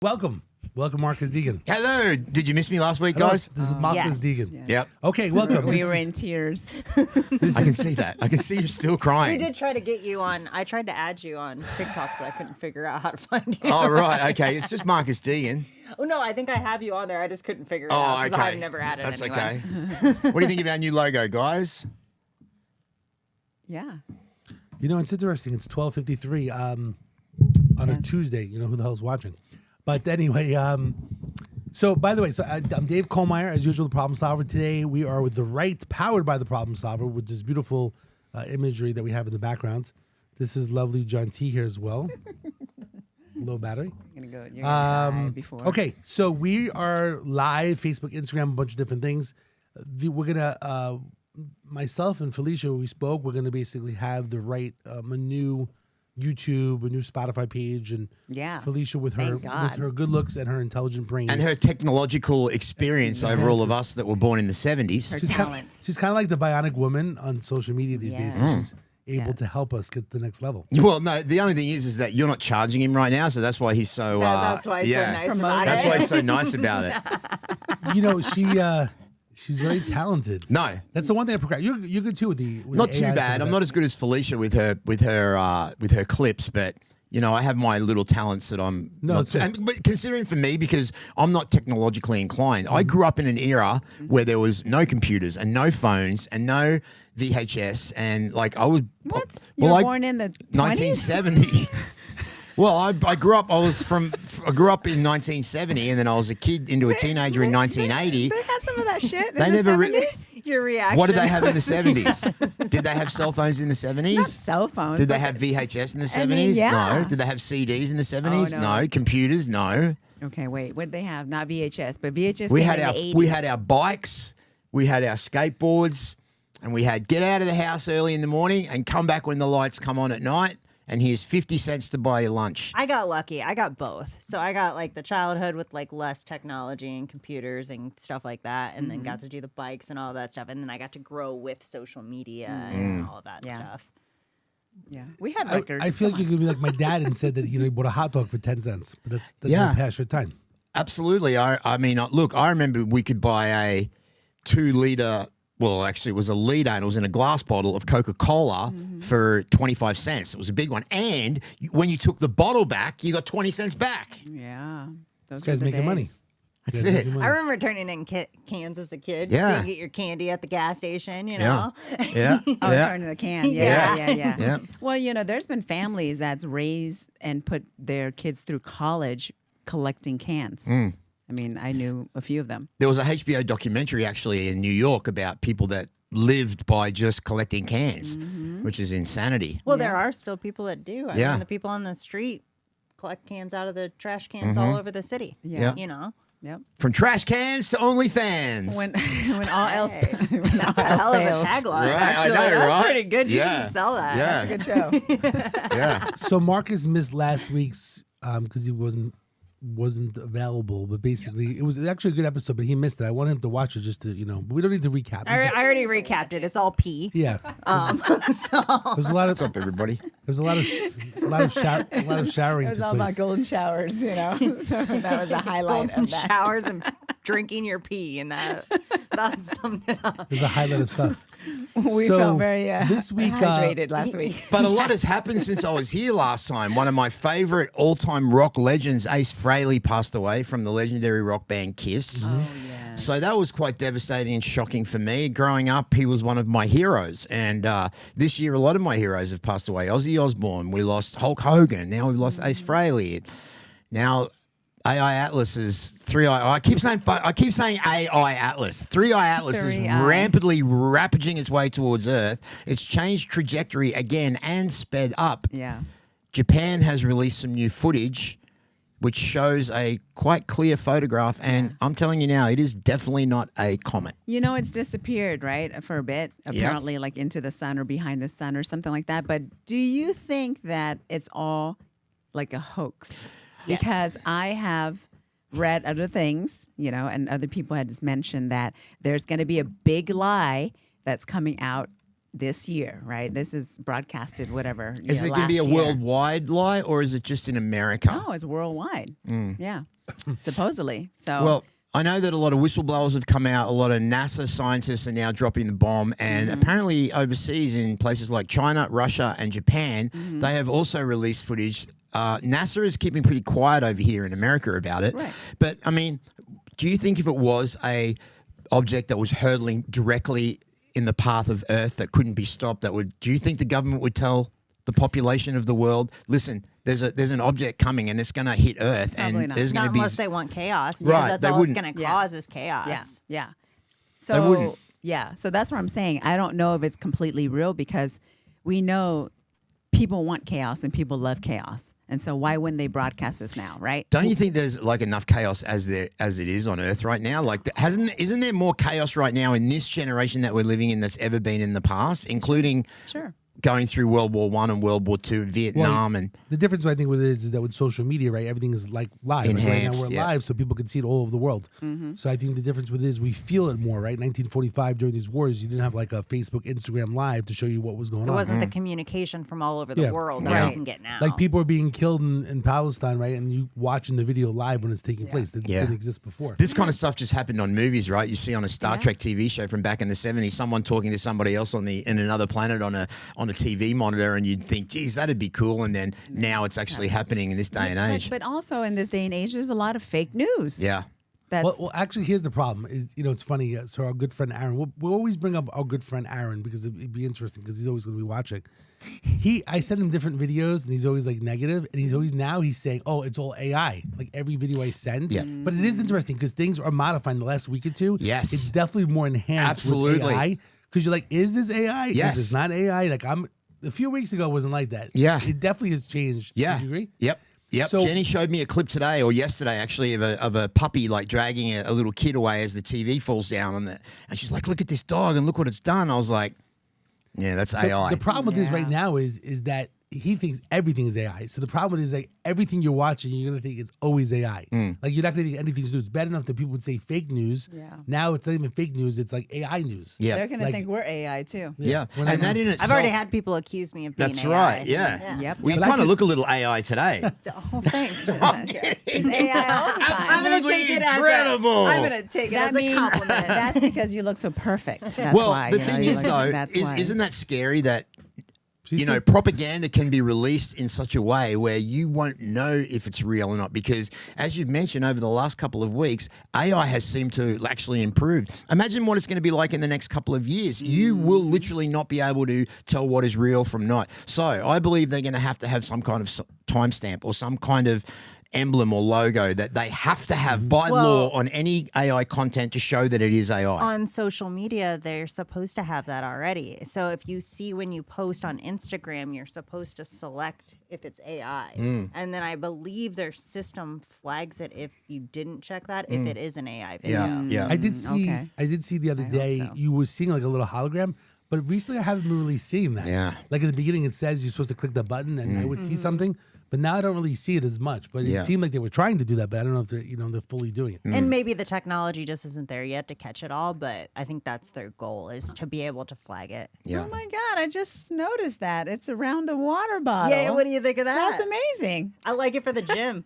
Welcome, Marcus Deegan. Hello. Did you miss me last week, guys? This is Marcus Deegan. Yes. Yep. Okay, welcome. We were in tears. I can see that. I can see you're still We crying. did try to get you on. I tried to add you on TikTok, but I couldn't figure out how to find you. Oh, right. Okay. It's just Marcus Deegan. Oh no, I think I have you on there. I just couldn't figure it Oh, out because okay. I've never added That's anyone. okay. What do you think of our new logo, guys? Yeah. You know, it's interesting. It's 12:53 on a Tuesday. You know who the hell's watching? But anyway, so by the way, I'm Dave Kohlmeyer, as usual, the Problem Solver. Today we are with the right, powered by the Problem Solver, with this beautiful imagery that we have in the background. This is lovely Gentille here as well. Low battery. You're gonna die before. Okay, so we are live, Facebook, Instagram, a bunch of different things. We're gonna, myself and Fylisha, we spoke. We're gonna basically have the right, a new YouTube, a new Spotify page, and Fylisha with her good looks and her intelligent brain And her technological experience over all of us that were born in the 70s. Her She's talents. She's kind of like the bionic woman on social media these days. She's able to help us get to the next level. Well, no, the only thing is that you're not charging him right now, so that's why he's so... That's why he's so nice about That's it. why he's so nice about it. You know, she's very talented. No. That's the one thing I procrast. You're good too with the Not the too AI bad. stuff. I'm not as good as Fylisha with her clips, but you know, I have my little talents that I'm not. But considering for me, because I'm not technologically inclined, I grew up in an era where there was no computers and no phones and no VHS, and like I was. What? You were born in the 20s? 1970. Well, I grew up. I grew up in 1970, and then I was a kid into a teenager in 1980. They had some of that shit They in the never 70s? Your reaction. What did they have in the 70s? Did they have cell phones in the 70s? Not cell phones. Did they but- have VHS in the 70s? I mean, yeah. No. Did they have CDs in the 70s? no. No. Computers? No. Okay, wait. What did they have? Not VHS, but VHS We came had in our the 80s. we had our bikes, we had our skateboards, and we had get out of the house early in the morning and come back when the lights come on at night. And here's 50 cents to buy your lunch. I got lucky. I got both. So I got like the childhood with like less technology and computers and stuff like that, and then got to do the bikes and all that stuff, and then I got to grow with social media and all of that stuff. Yeah. We had records. I feel like Come you could be like my dad and said that he bought a hot dog for 10 cents, but that's Yeah. not past your time. Absolutely. I mean, look, I remember we could buy a 2-liter. Well, actually, it was a liter, and it was in a glass bottle of Coca-Cola for 25 cents. It was a big one. And when you took the bottle back, you got 20 cents back. Yeah. Those This guy's were the making money. days. That's Yeah, it. making money. I remember turning in cans as a kid. Yeah. So you get your candy at the gas station, you Yeah. know? Yeah. Oh, yeah. turning the can. Yeah. Yeah. Well, you know, there's been families that's raised and put their kids through college collecting cans. I mean, I knew a few of them. There was a HBO documentary actually in New York about people that lived by just collecting cans, which is insanity. Well, there are still people that do. I Yeah. mean, the people on the street collect cans out of the trash cans all over the city. Yeah. You know? Yep. From trash cans to OnlyFans. When all else, when That's a all else hell of a fails. tagline, Right, I actually. know, That's right? pretty good. Yeah. You should sell that. Yeah. Good show. Yeah. So Marcus missed last week's because he wasn't available, but basically it was actually a good episode, but he missed it. I wanted him to watch it just to, you know, but we don't need to recap. I already recapped it. It's all pee. Yeah. So There's a lot of What's up, everybody? there's a lot of showering. It was took all about place. golden showers, you know. So that was a highlight golden of that. showers and drinking your pee, and that summed it up. There's a highlight of stuff. We So, felt very this week, hydrated last week. But a lot has happened since I was here last time. One of my favorite all-time rock legends, Ace Frehley, passed away from the legendary rock band Kiss. Oh, yeah. So that was quite devastating and shocking for me. Growing up, he was one of my heroes. And this year, a lot of my heroes have passed away. Ozzy Osbourne, we lost Hulk Hogan. Now we've lost Ace Frehley. Now AI Atlas is 3i. I keep saying AI Atlas. 3i Atlas is 3i. rampantly rapaging its way towards Earth. It's changed trajectory again and sped up. Yeah. Japan has released some new footage which shows a quite clear photograph, and I'm telling you now, it is definitely not a comet. You know, it's disappeared, right, for a bit, apparently, like into the sun or behind the sun or something like that. But do you think that it's all like a hoax? Yes. Because I have read other things, you know, and other people had just mentioned that there's going to be a big lie that's coming out this year, right? This is broadcasted, whatever. Is it going to be a worldwide lie, or is it just in America? No, it's worldwide. Yeah, supposedly. So well, I know that a lot of whistleblowers have come out. A lot of NASA scientists are now dropping the bomb, and apparently overseas in places like China, Russia, and Japan, they have also released footage. NASA is keeping pretty quiet over here in America about it. Right. But I mean, do you think if it was a object that was hurtling directly in the path of Earth that couldn't be stopped, do you think the government would tell the population of the world, listen, there's an object coming and it's going to hit Earth, Probably and not. there's going to be unless they want chaos. Because Right, that's they all it's wouldn't. going to cause is chaos. yeah. They wouldn't. So yeah, so that's what I'm saying. I don't know if it's completely real because we know people want chaos and people love chaos, and so why wouldn't they broadcast this now, right? Don't you think there's like enough chaos as it is on Earth right now? Like, isn't there more chaos right now in this generation that we're living in that's ever been in the past, including Sure. going through World War I and World War II, Vietnam, and The difference I think with it is that with social media, right, everything is like live. Like right now Enhanced, we're yeah. live, so people can see it all over the world. So I think the difference with it is we feel it more, right? 1945 during these wars, you didn't have like a Facebook, Instagram live to show you what was going It on. wasn't the communication from all over the Yeah. world that Right. you can get now. Like people are being killed in Palestine, right? And you watching the video live when it's taking place. That Yeah. didn't exist before. this kind of stuff just happened on movies, right? You see on a Star Yeah. Trek TV show from back in the 70s, someone talking to somebody else in another planet on a TV monitor, and you'd think, geez, that'd be cool. And then now it's actually happening in this day and age. But also in this day and age, there's a lot of fake news. Yeah. That's Well, actually, here's the problem. Is it's funny. So our good friend Aaron, we'll always bring up our good friend Aaron because it'd be interesting because he's always going to be watching. I send him different videos and he's always like negative, and he's saying, "Oh, it's all AI." Like every video I send. Yeah. But it is interesting because things are modified in the last week or two. Yes. it's definitely more enhanced with Absolutely. AI because you're like, "Is this AI? Yes. Is this not AI?" Like a few weeks ago it wasn't like that. Yeah. it definitely has changed. Yeah. Would you agree? Yep. So- Jenny showed me a clip today or yesterday actually of a puppy like dragging a little kid away as the TV falls down and she's like, "Look at this dog and look what it's done." I was like, "Yeah, that's AI." The problem with this Yeah. right now is that he thinks everything is AI. So the problem with it is like everything you're watching, you're gonna think it's always AI. Like you're not gonna think anything's new. It's bad enough that people would say fake news. Yeah. Now it's not even fake news. It's like AI news. Yeah. they're gonna Like- think we're AI too. Yeah. When And I- that in itself. I've already had people accuse me of being That's AI. right. Yeah. Yep. We But I kind of can- look a little AI today. Oh, thanks. She's AI all the time. Absolutely incredible. I'm gonna take it That as a means- compliment. That's because you look so perfect. That's Well, why. the you know, thing you is look- though, that's why. isn't that scary that She's so- propaganda can be released in such a way where you won't know if it's real or not. Because as you've mentioned over the last couple of weeks, AI has seemed to actually improve. Imagine what it's going to be like in the next couple of years. You will literally not be able to tell what is real from not. So I believe they're going to have some kind of timestamp or some kind of emblem or logo that they have to have by law on any AI content to show that it is AI. On social media, they're supposed to have that already. So if you see when you post on Instagram, you're supposed to select if it's AI. And then I believe their system flags it if you didn't check that, if it is an AI video. Yeah. I did see. okay. I did see the other I hope day so. you were seeing like a little hologram. But recently, I haven't been really seeing that. Yeah. Like in the beginning, it says you're supposed to click the button, and I would see something. But now I don't really see it as much. But Yeah. it seemed like they were trying to do that. But I don't know if they're they're fully doing it. And maybe the technology just isn't there yet to catch it all, but I think that's their goal is to be able to flag it. Yeah. Oh my God! I just noticed that it's around the water bottle. Yeah, what do you think of that? That's amazing. I like it for the gym.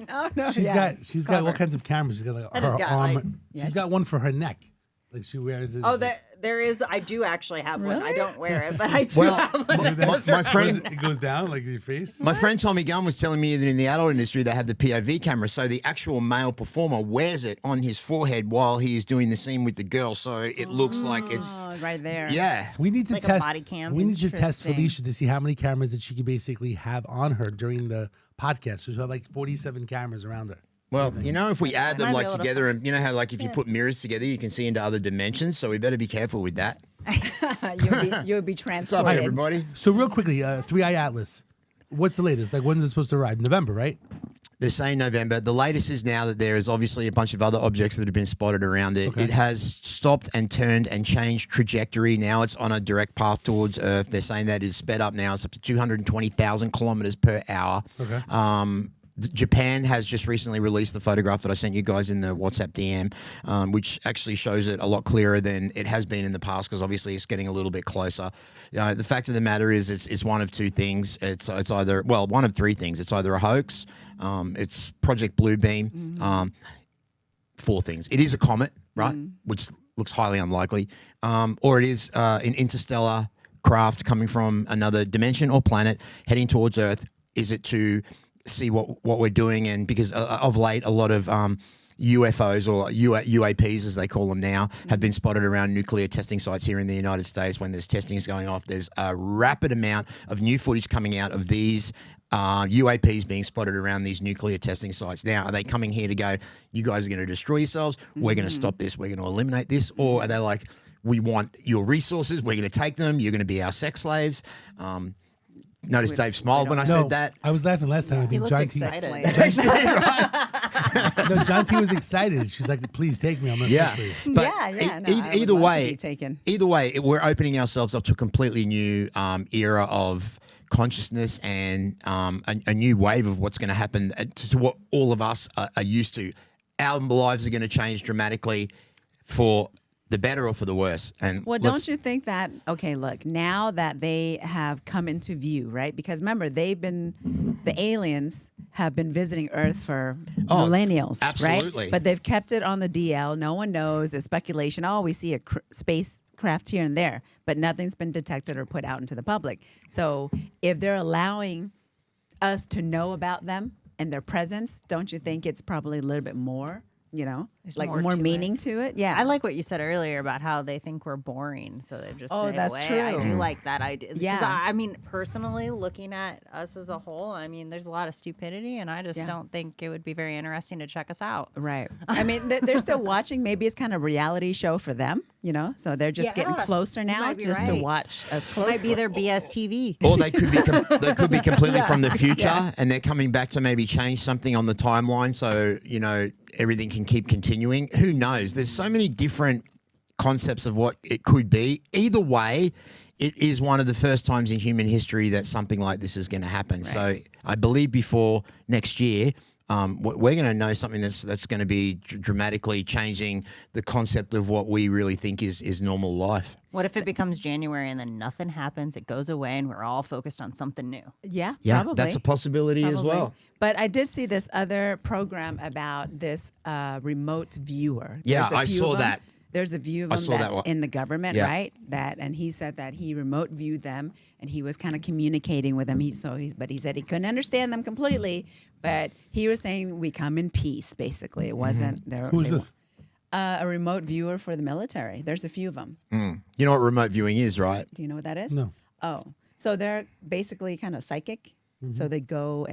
Oh no! She's yeah. got all clever. kinds of cameras. She's got like I her just got, arm. like- She's got one for her neck. Like she wears it. Oh, there is. I do actually have one. I don't wear it, but I do Well, have one. my friend, it goes down like your face. My friend Tommy Gunn was telling me that in the adult industry they have the POV camera, so the actual male performer wears it on his forehead while he is doing the scene with the girl, so it looks like it's Oh, right there. yeah. We need to Like a test. body cam. We need to test Interesting. Fylisha to see how many cameras that she could basically have on her during the podcast. So she'll have like 47 cameers around her. Well, if we add them Might be like able to together, and you know how like if you put mirrors together, you can see into other dimensions. So we better be careful with that. You'll be What's up, transported. everybody? So real quickly, 3i Atlas. What's the latest? Like when's it supposed to arrive? November, right? They're saying November. The latest is now that there is obviously a bunch of other objects that have been spotted around it. Okay. It has stopped and turned and changed trajectory. Now it's on a direct path towards Earth. They're saying that it's sped up now. It's up to 220,000 kilometers per hour. Okay. Japan has just recently released the photograph that I sent you guys in the WhatsApp DM, which actually shows it a lot clearer than it has been in the past, because obviously it's getting a little bit closer. The fact of the matter is it's one of two things. It's either, well, one of three things. It's either a hoax, it's Project Bluebeam, four things. It is a comet, right, which looks highly unlikely, or it is an interstellar craft coming from another dimension or planet heading towards Earth. Is it to see what we're doing? And because of late, a lot of UFOs or UAPs, as they call them now, have been spotted around nuclear testing sites here in the United States. When there's testing is going off, there's a rapid amount of new footage coming out of these UAPs being spotted around these nuclear testing sites. Now, are they coming here to go, you guys are going to destroy yourselves, we're going to stop this, we're going to eliminate this? Or are they like, we want your resources, we're going to take them, you're going to be our sex slaves? Notice Dave smiled when I said that. I was laughing last time. I He think looked John T. excited. No, John T was excited. She's like, "Please take me." I'm not Yeah, slave. but either either way, we're opening ourselves up to a completely new era of consciousness and a new wave of what's going to happen to what all of us are used to. Our lives are going to change dramatically for the better or for the worse. And well, don't you think that, okay, look, now that they have come into view, right? Because remember, the aliens have been visiting Earth for millennials, absolutely. right? But they've kept it on the DL. No one knows. It's speculation. Oh, we see a spacecraft here and there, but nothing's been detected or put out into the public. So if they're allowing us to know about them and their presence, don't you think it's probably a little bit more? There's like more more to meaning it. to it. Yeah. I like what you said earlier about how they think we're boring, so they've just stayed that's away. true. I do like that idea. Yeah. 'Cause I mean, personally, looking at us as a whole, I mean, there's a lot of stupidity, and I just don't think it would be very interesting to check us out. Right. I mean, they're still watching. Maybe it's kind of a reality show for them, so they're just getting closer now might be just to right. watch us It closely. might be their BSTV. Or they could be completely from the future, and they're coming back to maybe change something on the timeline, so everything can keep continuing. Who knows? There's so many different concepts of what it could be. Either way, it is one of the first times in human history that something like this is going to happen. Right. So I believe before next year, we're going to know something that's going to be dramatically changing the concept of what we really think is normal life. What if it becomes January and then nothing happens, it goes away, and we're all focused on something new? Yeah, probably. That's a possibility as well. But I did see this other program about this remote viewer. Yeah, I saw that. There's a view of them that's in the government, right? And he said that he remote viewed them, and he was kind of communicating with them. But he said he couldn't understand them completely. But he was saying we come in peace. Basically, it wasn't there. Who's this? A remote viewer for the military. There's a few of them. You know what remote viewing is, right? Do you know what that is? No. Oh, so they're basically kind of psychic. So they go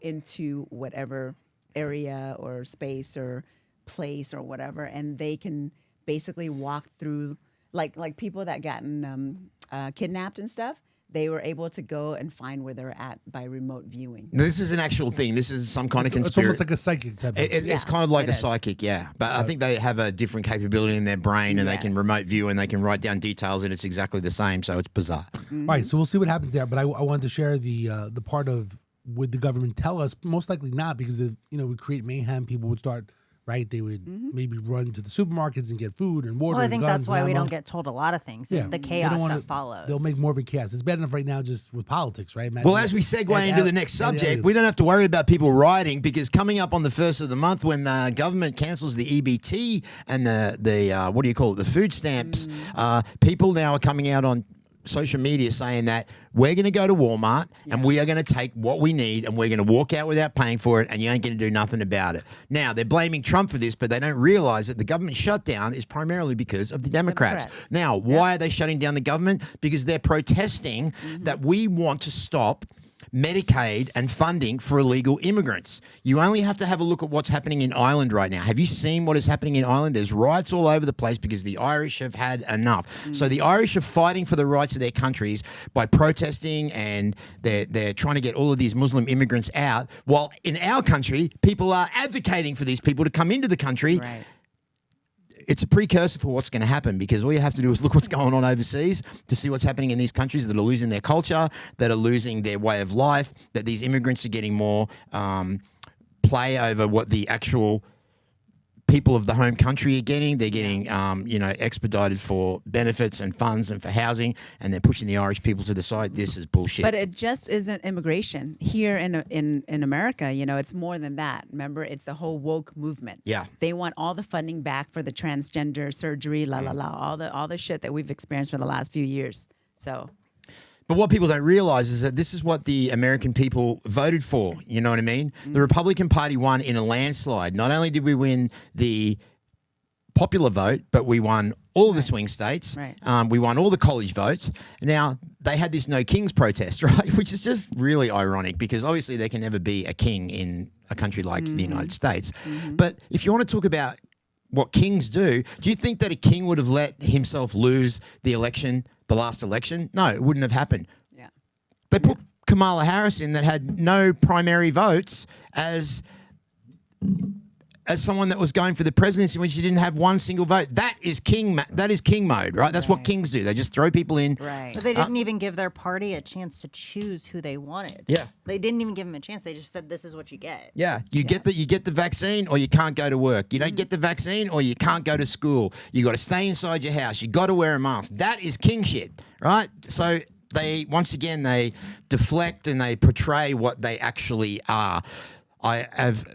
into whatever area or space or place or whatever, and they can basically walk through like people that gotten kidnapped and stuff. They were able to go and find where they're at by remote viewing. Now, this is an actual thing. This is some kind of It's conspiracy. almost like a psychic type of It's kind of like a is. psychic, yeah. But I think they have a different capability in their brain, and they can Yes. remote view, and they can write down details, and it's exactly the same. So it's bizarre. All right, so we'll see what happens there. But I wanted to share the part of would the government tell us? Most likely not, because if we create mayhem, people would start. Right, they would maybe run to the supermarkets and get food and water. Well, I and think guns that's why and we ammo. don't get told a lot of things. It's Yeah, the they don't chaos wanna- that follows. They'll make more of a chaos. It's bad enough right now just with politics, right? Well, as we segue into the next subject, we don't have to worry about people rioting, because coming up on the 1st of the month, when the government cancels the EBT and the what do you call it, the food stamps, people now are coming out on social media saying that we're going to go to Walmart and we are going to take what we need and we're going to walk out without paying for it, and you ain't going to do nothing about it. Now, they're blaming Trump for this, but they don't realize that the government shutdown is primarily because of the Democrats. Now, why are they shutting down the government? Because they're protesting that we want to stop Medicaid and funding for illegal immigrants. You only have to have a look at what's happening in Ireland right now. Have you seen what is happening in Ireland? There's riots all over the place because the Irish have had enough. So the Irish are fighting for the rights of their countries by protesting, and they're trying to get all of these Muslim immigrants out, while in our country, people are advocating for these people to come into the country. Right. it's a precursor for what's going to happen, because all you have to do is look what's going on overseas to see what's happening in these countries that are losing their culture, that are losing their way of life, that these immigrants are getting more play over what the actual people of the home country are getting. They're getting, expedited for benefits and funds and for housing, and they're pushing the Irish people to the side. This is bullshit. But it just isn't immigration here in America. It's more than that. Remember, it's the whole woke movement. Yeah. They want all the funding back for the transgender surgery, all the shit that we've experienced for the last few years. So. But what people don't realize is that this is what the American people voted for. You know what I mean? The Republican Party won in a landslide. Not only did we win the popular vote, but we won all the swing states. Right. We won all the college votes. Now, they had this No Kings protest, right? Which is just really ironic, because obviously there can never be a king in a country like the United States. But if you want to talk about what kings do you think that a king would have let himself lose the last election? No, it wouldn't have happened. Yeah. They put Kamala Harris in that had no primary votes as someone that was going for the presidency when she didn't have one single vote. That is king mode, right? That's what kings do. They just throw people in. Right. But they didn't even give their party a chance to choose who they wanted. Yeah. They didn't even give them a chance. They just said, this is what you get. Yeah, you get the vaccine or you can't go to work. You don't get the vaccine or you can't go to school. You got to stay inside your house. You got to wear a mask. That is king shit, right? So they deflect and they portray what they actually are. I've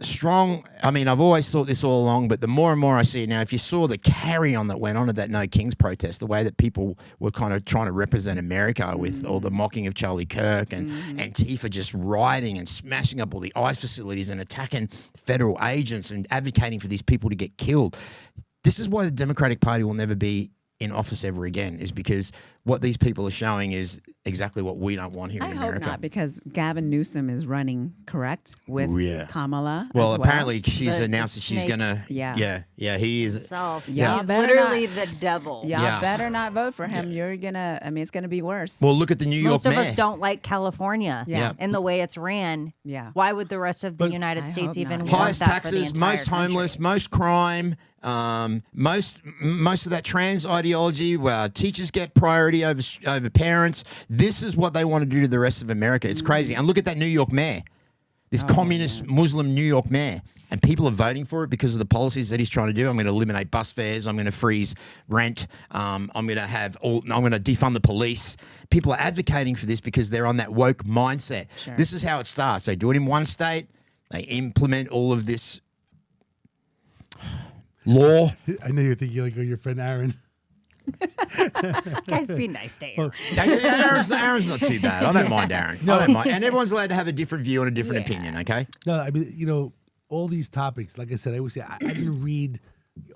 always thought this all along, but the more and more I see it now, if you saw the carry-on that went on at that No Kings protest, the way that people were kind of trying to represent America with all the mocking of Charlie Kirk and Antifa just rioting and smashing up all the ICE facilities and attacking federal agents and advocating for these people to get killed. This is why the Democratic Party will never be in office ever again, is because what these people are showing is exactly what we don't want here in America. I hope not, because Gavin Newsom is running, correct, with Kamala. Well, as well. She's announced that she's gonna. Yeah. He is. Himself. Yeah. He's literally the devil. Y'all better not vote for him. You're gonna. it's gonna be worse. Well, look at the New York Most of mayor. us don't like California. Yeah. And the way it's ran. Yeah. Why would the rest of the United I States hope even not. want Highest that for the taxes, entire most homeless, country? most crime, most of that trans ideology, where teachers get priority over parents. This is what they want to do to the rest of America. It's crazy. And look at that New York mayor, this communist Muslim New York mayor. And people are voting for it because of the policies that he's trying to do. I'm going to eliminate bus fares. I'm going to freeze rent. I'm going to defund the police. People are advocating for this because they're on that woke mindset. Sure. This is how it starts. They do it in one state. They implement all of this law. I know you're thinking like your friend Aaron. Guys, be nice to Aaron. Aaron's not too bad. I don't mind Aaron. I don't mind. And everyone's allowed to have a different view and a different opinion, okay? No, all these topics, like I said, I always say I didn't read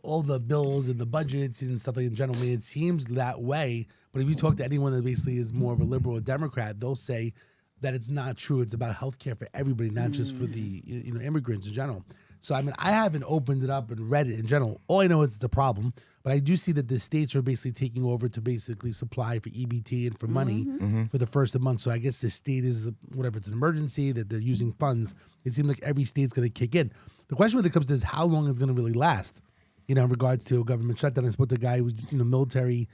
all the bills and the budgets and stuff like in general. It seems that way. But if you talk to anyone that basically is more of a liberal or Democrat, they'll say that it's not true. It's about healthcare for everybody, not just for the immigrants in general. So I haven't opened it up and read it in general. All I know is it's a problem. But I do see that the states are basically taking over to basically supply for EBT and for money for the first of the month. So I guess the state is, whatever, it's an emergency that they're using funds. It seems like every state's going to kick in. The question when it comes to is how long it's going to really last, in regards to a government shutdown. I spoke to a guy who was military.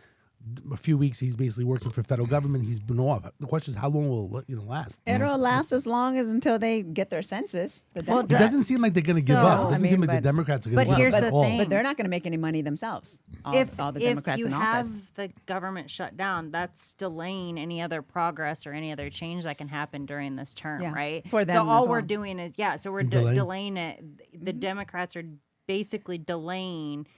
A few weeks, he's basically working for federal government. He's been off. The question is, how long will it last? It'll last as long as until they get their census. The Democrats. It doesn't seem like they're going to give up. It doesn't seem like the but- Democrats are going to give up here's at the all. thing. But they're not going to make any money themselves. All the Democrats if you in office. have the government shut down, that's delaying any other progress or any other change that can happen during this term, Yeah, right? for them so all as we're well. doing is we're Delaying. delaying it. The Democrats are basically delaying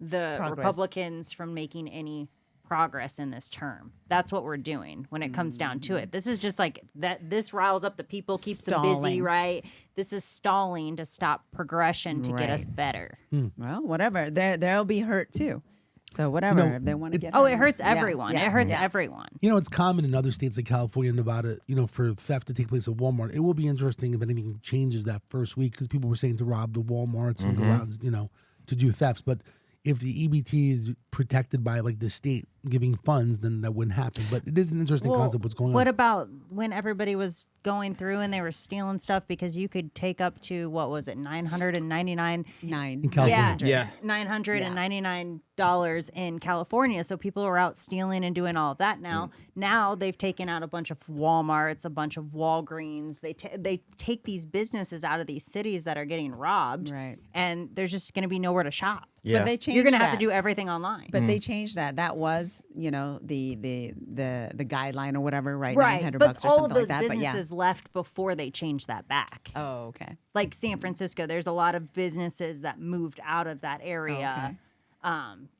the Progress. Republicans from making any progress in this term. That's what we're doing when it comes down to it. This is just like that. This riles up the people, keeps them busy, Stalling. right? This is stalling to stop progression to get us Right. better. Well, whatever. They'll be hurt too. So whatever. If they want to get Oh, hurt. it hurts Yeah, everyone. yeah, It hurts yeah. everyone. It's common in other states like California and Nevada, for theft to take place at Walmart. It will be interesting if anything changes that first week because people were saying to rob the Walmarts and go out, to do thefts. But if the EBT is protected by like the state giving funds, then that wouldn't happen. But it is an interesting concept what's going on. What about when everybody was going through and they were stealing stuff because you could take up to, what was it, $999? in California? Yeah. $999 in California. So people are out stealing and doing all of that now. Now they've taken out a bunch of Walmarts, a bunch of Walgreens. They take these businesses out of these cities that are getting robbed. Right. And there's just going to be nowhere to shop. Yeah. But they changed You're going to have to that. do everything online. But they changed that. That was, the guideline or whatever, right? Right. $900 But or all something of those like that. businesses left before they changed that back. Oh, okay. Like San Francisco, there's a lot of businesses that moved out of that area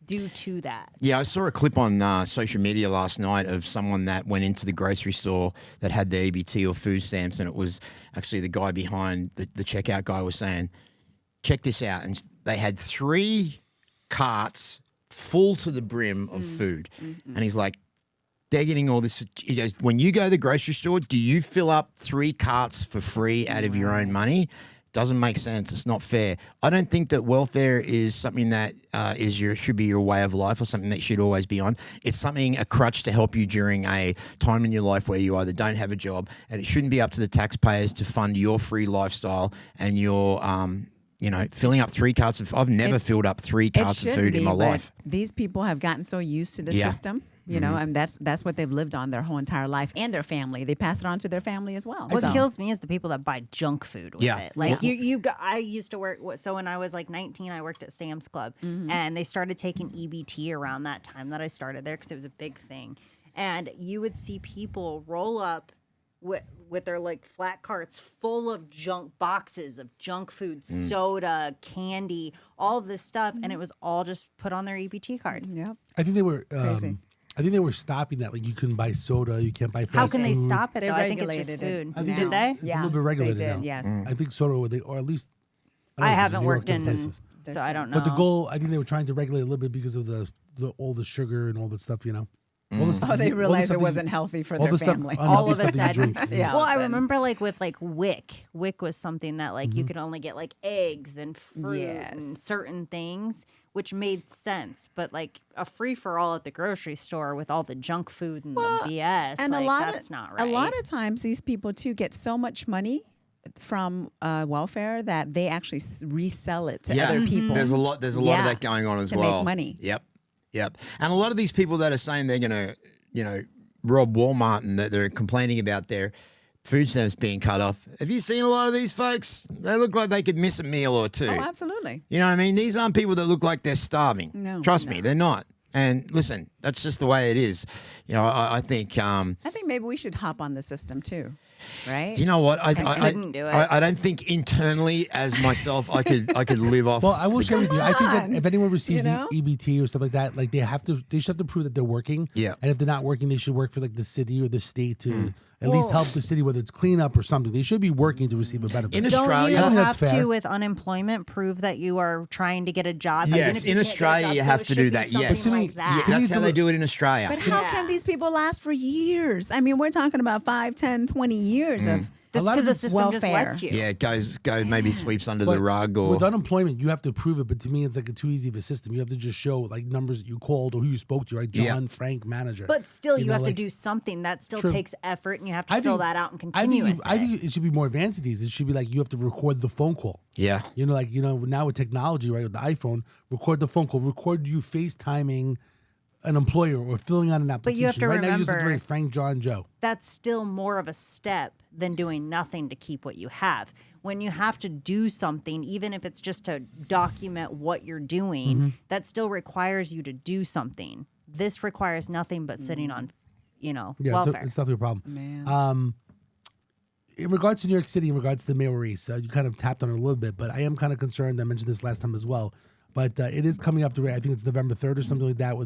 due to that. Yeah, I saw a clip on social media last night of someone that went into the grocery store that had the EBT or food stamps, and it was actually the guy behind the checkout guy was saying, check this out. And they had 3 carts full to the brim of food. And he's like, they're getting all this. He goes, when you go to the grocery store, do you fill up 3 carts for free out of your own money? Doesn't make sense. It's not fair. I don't think that welfare is something that should be your way of life or something that should always be on. It's something, a crutch to help you during a time in your life where you either don't have a job, and it shouldn't be up to the taxpayers to fund your free lifestyle and your filling up 3 carts of. I've never filled up 3 carts of food in my life. These people have gotten so used to the system, and that's what they've lived on their whole entire life, and their family. They pass it on to their family as well. What So- kills me is the people that buy junk food with it. Like I used to work. So when I was like 19, I worked at Sam's Club, and they started taking EBT around that time that I started there because it was a big thing. And you would see people roll up with their like flat carts full of junk boxes of junk food, soda, candy, all of this stuff, and it was all just put on their EBT card. Yep. I think they were. Crazy. I think they were stopping that. Like you couldn't buy soda, you can't buy fast How can they food. stop it They though? I think it's just regulated food. it. I think Did they? It's a little bit regulated they did, now. yes. I think soda, or at least I don't know, haven't New York, worked different in, places. so I don't know. But the goal, I think they were trying to regulate a little bit because of the all the sugar and all that stuff. All the stuff Oh, they all the realized stuff it that wasn't healthy for all their the stuff- family. unhealthy All of a stuff that you sudden. drink. Yeah. Well, I Said. remember like with like Wick. Wick was something that like you could only get like eggs and fruit and Yes. certain things, which made sense. But like a free for all at the grocery store with all the junk food and the BS, And like, a lot that's of not right. a lot of times these people too get so much money from welfare that they actually resell it to other people. There's a lot of Yeah, that going on as to well. make money. Yep. And a lot of these people that are saying they're going to, rob Walmart and that they're complaining about their food stamps being cut off. Have you seen a lot of these folks? They look like they could miss a meal or two. Oh, absolutely. You know what I mean? These aren't people that look like they're starving. No, Trust me, they're not. And listen, that's just the way it is. I think. I think maybe we should hop on the system too, right? You know what? I couldn't do it. I don't think internally, as myself, I could live off. Well, I will share with you. I think that on, if anyone receives you know? EBT or stuff like that, like they should have to prove that they're working. Yeah. And if they're not working, they should work for like the city or the state to at least help the city, whether it's cleanup or something. They should be working to receive a benefit. In Don't Australia- you I think that's have fair. to, with unemployment, prove that you are trying to get a job? Yes, Even if you in can't get a Australia job, you so have it to should do be that, something yes. like that. To me, That's it's how a they li- do it in Australia. But how can these people last for years? I mean, we're talking about 5, 10, 20 years of That's lot of because the it's system just welfare. lets you. Yeah, it goes maybe sweeps under the But rug or with unemployment, you have to prove it. But to me, it's like a too easy of a system. You have to just show like numbers that you called or who you spoke to, right? John, Yeah. Frank, manager. But still, you know, have to like- do something. That still True. takes effort, and you have to I fill think- that out and I continue. think it should be more advanced to these. It should be like you have to record the phone call. yeah. Now with technology, right, with the iPhone, record the phone call, record you FaceTiming an employer or filling out an application. But you have to right now, you just have to remember- write Frank, John, Joe. That's still more of a step than doing nothing to keep what you have. When you have to do something, even if it's just to document what you're doing, that still requires you to do something. This requires nothing but sitting on, Yeah, welfare. it's definitely a problem. Man. In regards to New York City, in regards to the mayor race, you kind of tapped on it a little bit, but I am kind of concerned. I mentioned this last time as well, but it is coming up to, I think it's November 3rd or something like that.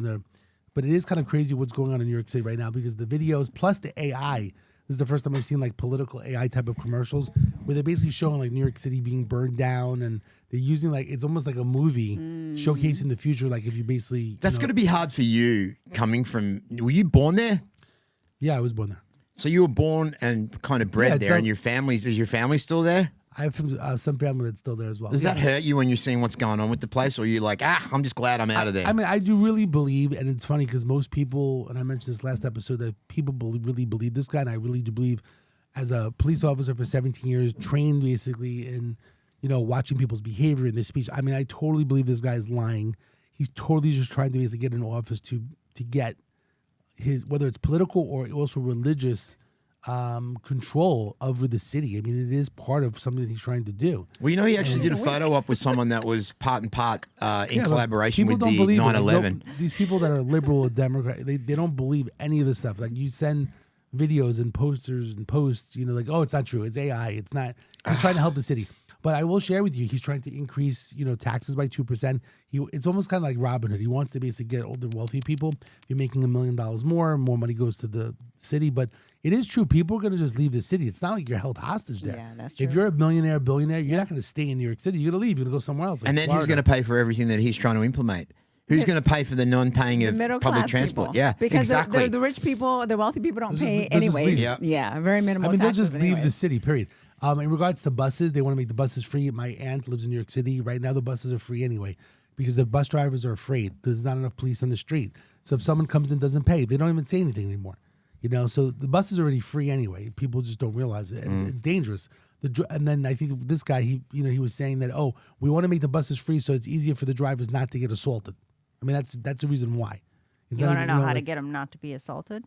But it is kind of crazy what's going on in New York City right now because the videos plus the AI. This is the first time I've seen like political AI type of commercials where they're basically showing like New York City being burned down, and they're using like it's almost like a movie showcasing the future. Like if you basically That's going to be hard for you coming from. Were you born there? Yeah, I was born there. So you were born and kind of bred Yeah, it's there, not- and is your family still there? I have some family that's still there as well. Does that hurt you when you're seeing what's going on with the place, or are you like, I'm just glad I'm out of there? I mean, I do really believe, and it's funny because most people, and I mentioned this last episode, that people really believe this guy, and I really do believe, as a police officer for 17 years, trained basically in, watching people's behavior and their speech. I mean, I totally believe this guy's lying. He's totally just trying to basically get in office to get his, whether it's political or also religious, control over the city. I mean, it is part of something that he's trying to do. Well, he actually did a photo op with someone that was part and part in collaboration with the 9/11. These people that are liberal or Democrat, they don't believe any of this stuff. Like, you send videos and posters and posts, like, oh, it's not true. It's AI. It's not. He's trying to help the city. But I will share with you, he's trying to increase, taxes by 2%. It's almost kind of like Robin Hood. He wants to basically get older, wealthy people. If you're making $1 million more money goes to the city. But it is true. People are going to just leave the city. It's not like you're held hostage there. Yeah, that's true. If you're a millionaire, billionaire, you're not going to stay in New York City. You're going to leave. You're going to go somewhere else. Like and then Florida. who's going to pay for everything that he's trying to implement? Who's going to pay for the non-paying of middle public class transport? people. Yeah, because exactly. the rich people, the wealthy people don't pay they'll just anyways. leave. Yeah, very minimal. I mean, they'll taxes just leave the anyways. city, period. In regards to buses, they want to make the buses free. My aunt lives in New York City. Right now, the buses are free anyway because the bus drivers are afraid. There's not enough police on the street. So if someone comes in and doesn't pay, they don't even say anything anymore. So the bus is already free anyway. People just don't realize it. And it's dangerous. And then I think this guy, he was saying that, we want to make the buses free so it's easier for the drivers not to get assaulted. I mean, that's the reason why. You want to know how to get them not to be assaulted?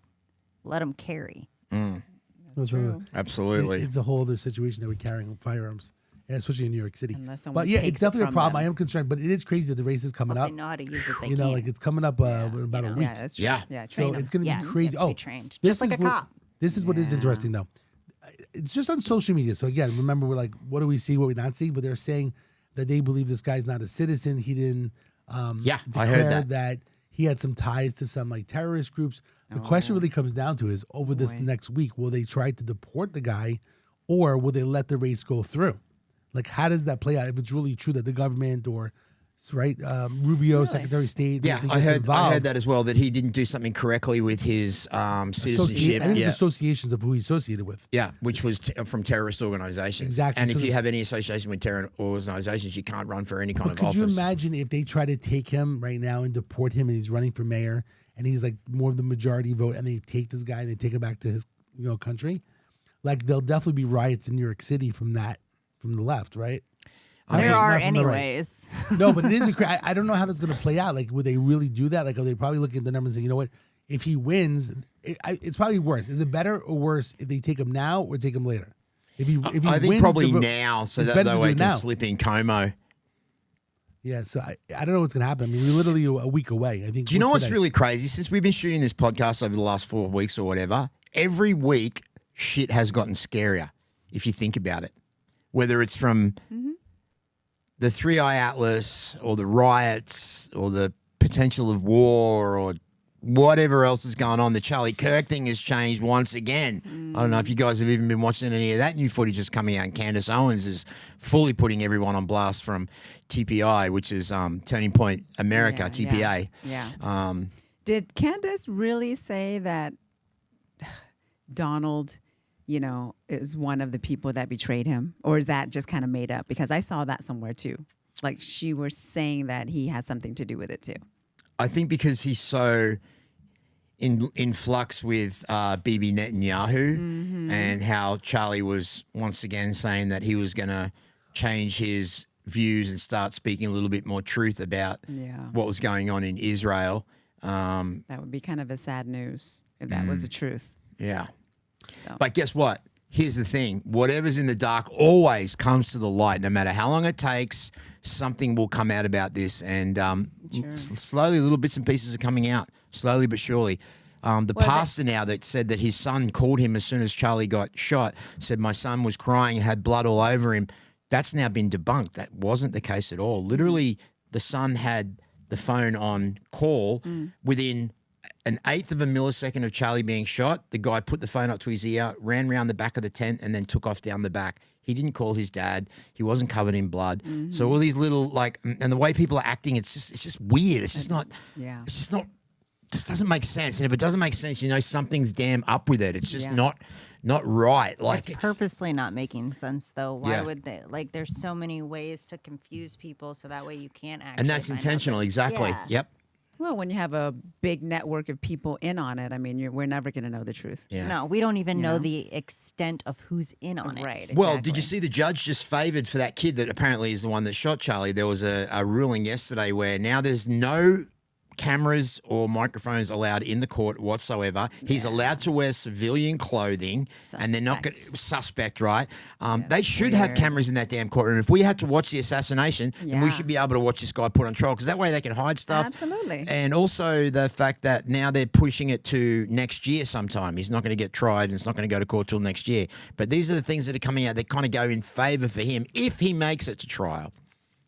Let them carry. That's true. Absolutely. It's a whole other situation that we're carrying firearms, especially in New York City. Unless someone But yeah, takes it's definitely it a from problem. them. I am concerned, but it is crazy that the race is coming Well, up. they know how to use it. They can. Like it's coming up in about a week. Yeah, that's true. Yeah. Yeah, So train it's them. going to Yeah, be you crazy. have to be Oh, trained. this Just like is a cop. This is what is Yeah. interesting, though. It's just on social media. So again, remember, we're like, what do we see, what we not see? But they're saying that they believe this guy's not a citizen. He didn't. Yeah, I declare heard that. he had some ties to some like terrorist groups. The question really comes down to is over this next week, will they try to deport the guy, or will they let the race go through? Like, how does that play out if it's really true that the government or Rubio, Secretary of State, Yeah, basically I gets heard involved? that as well, that he didn't do something correctly with his citizenship. I think Yeah. it's associations of who he's associated with. Yeah, which was from terrorist organizations. Exactly. And So if you the- have any association with terror organizations, you can't run for any kind of Could office. you imagine if they try to take him right now and deport him, and he's running for mayor, and he's like more of the majority vote, and they take this guy and they take him back to his country? Like, there'll definitely be riots in New York City from the left, right? There Not are from the right. anyways. No, but it is. I don't know how that's going to play out. Like, would they really do that? Like, are they probably looking at the numbers and saying, you know what? If he wins, it's probably worse. Is it better or worse if they take him now or take him later? If he I think wins probably the vote- now, so it's that better that to way do it can now. slip in Como. Yeah, so I don't know what's going to happen. I mean, we're literally a week away. I think. Do you know what's today? really crazy? Since we've been shooting this podcast over the last 4 weeks or whatever, every week shit has gotten scarier, if you think about it. Whether it's from the 3i Atlas or the riots or the potential of war or whatever else is going on. The Charlie Kirk thing has changed once again. I don't know if you guys have even been watching any of that new footage that's coming out. And Candace Owens is fully putting everyone on blast from TPI, which is Turning Point America, TPA. Yeah. Did Candace really say that Donald, is one of the people that betrayed him? Or is that just kind of made up? Because I saw that somewhere too. Like, she was saying that he had something to do with it too. I think because he's so in flux with Bibi Netanyahu and how Charlie was once again saying that he was going to change his views and start speaking a little bit more truth about what was going on in Israel. That would be kind of a sad news if that was the truth. Yeah. So. But guess what? Here's the thing. Whatever's in the dark always comes to the light. No matter how long it takes, something will come out about this. And slowly, little bits and pieces are coming out, slowly but surely. Pastor now that said that his son called him as soon as Charlie got shot, said my son was crying, had blood all over him. That's now been debunked. That wasn't the case at all. Literally, the son had the phone on call within an eighth of a millisecond of Charlie being shot. The guy put the phone up to his ear, ran around the back of the tent, and then took off down the back. He didn't call his dad. He wasn't covered in blood. So all these little and the way people are acting, it's just weird. It's just not. Yeah. It's just not. Just doesn't make sense. And if it doesn't make sense, something's damn up with it. It's just not not right. Like It's purposely not making sense, though. Why Yeah. would they? Like, there's so many ways to confuse people, so that way you can't actually. and that's find out intentional. that- Exactly. Yeah. Yep. Well, when you have a big network of people in on it, I mean, we're never going to know the truth. Yeah. No, we don't even You know know? the extent of who's in on it. Right. Well, did exactly. you see the judge just favoured for that kid that apparently is the one that shot Charlie? There was a ruling yesterday where now there's no cameras or microphones allowed in the court whatsoever. He's allowed to wear civilian clothing, and they're not going suspect, right? They should have weird. cameras in that damn courtroom. If we had to watch the assassination, then we Yeah. should be able to watch this guy put on trial, because that way they can hide stuff. Absolutely. And also the fact that now they're pushing it to next year sometime. He's not going to get tried, and it's not going to go to court till next year. But these are the things that are coming out that kind of go in favour for him if he makes it to trial.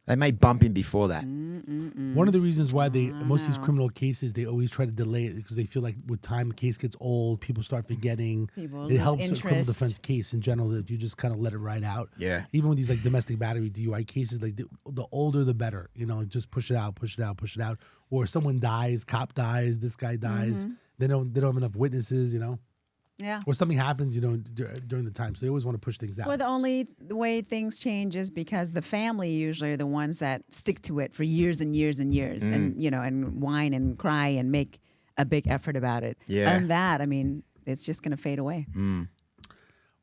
They may bump him before that. One of the reasons why most of these criminal cases, they always try to delay it because they feel like with time the case gets old, people start forgetting. People It lose helps a criminal interest. defense case in general if you just kind of let it ride out. Yeah. Even with these like domestic battery DUI cases, like the older the better. You know, just push it out, push it out, push it out. Or someone dies, cop dies, this guy dies. They don't have enough witnesses. You know. Yeah. Or something happens, you know, during the time. So they always want to push things out. Well, the way things change is because the family usually are the ones that stick to it for years and years and years, and you know, and whine and cry and make a big effort about it. Yeah. And that, I mean, it's just going to fade away.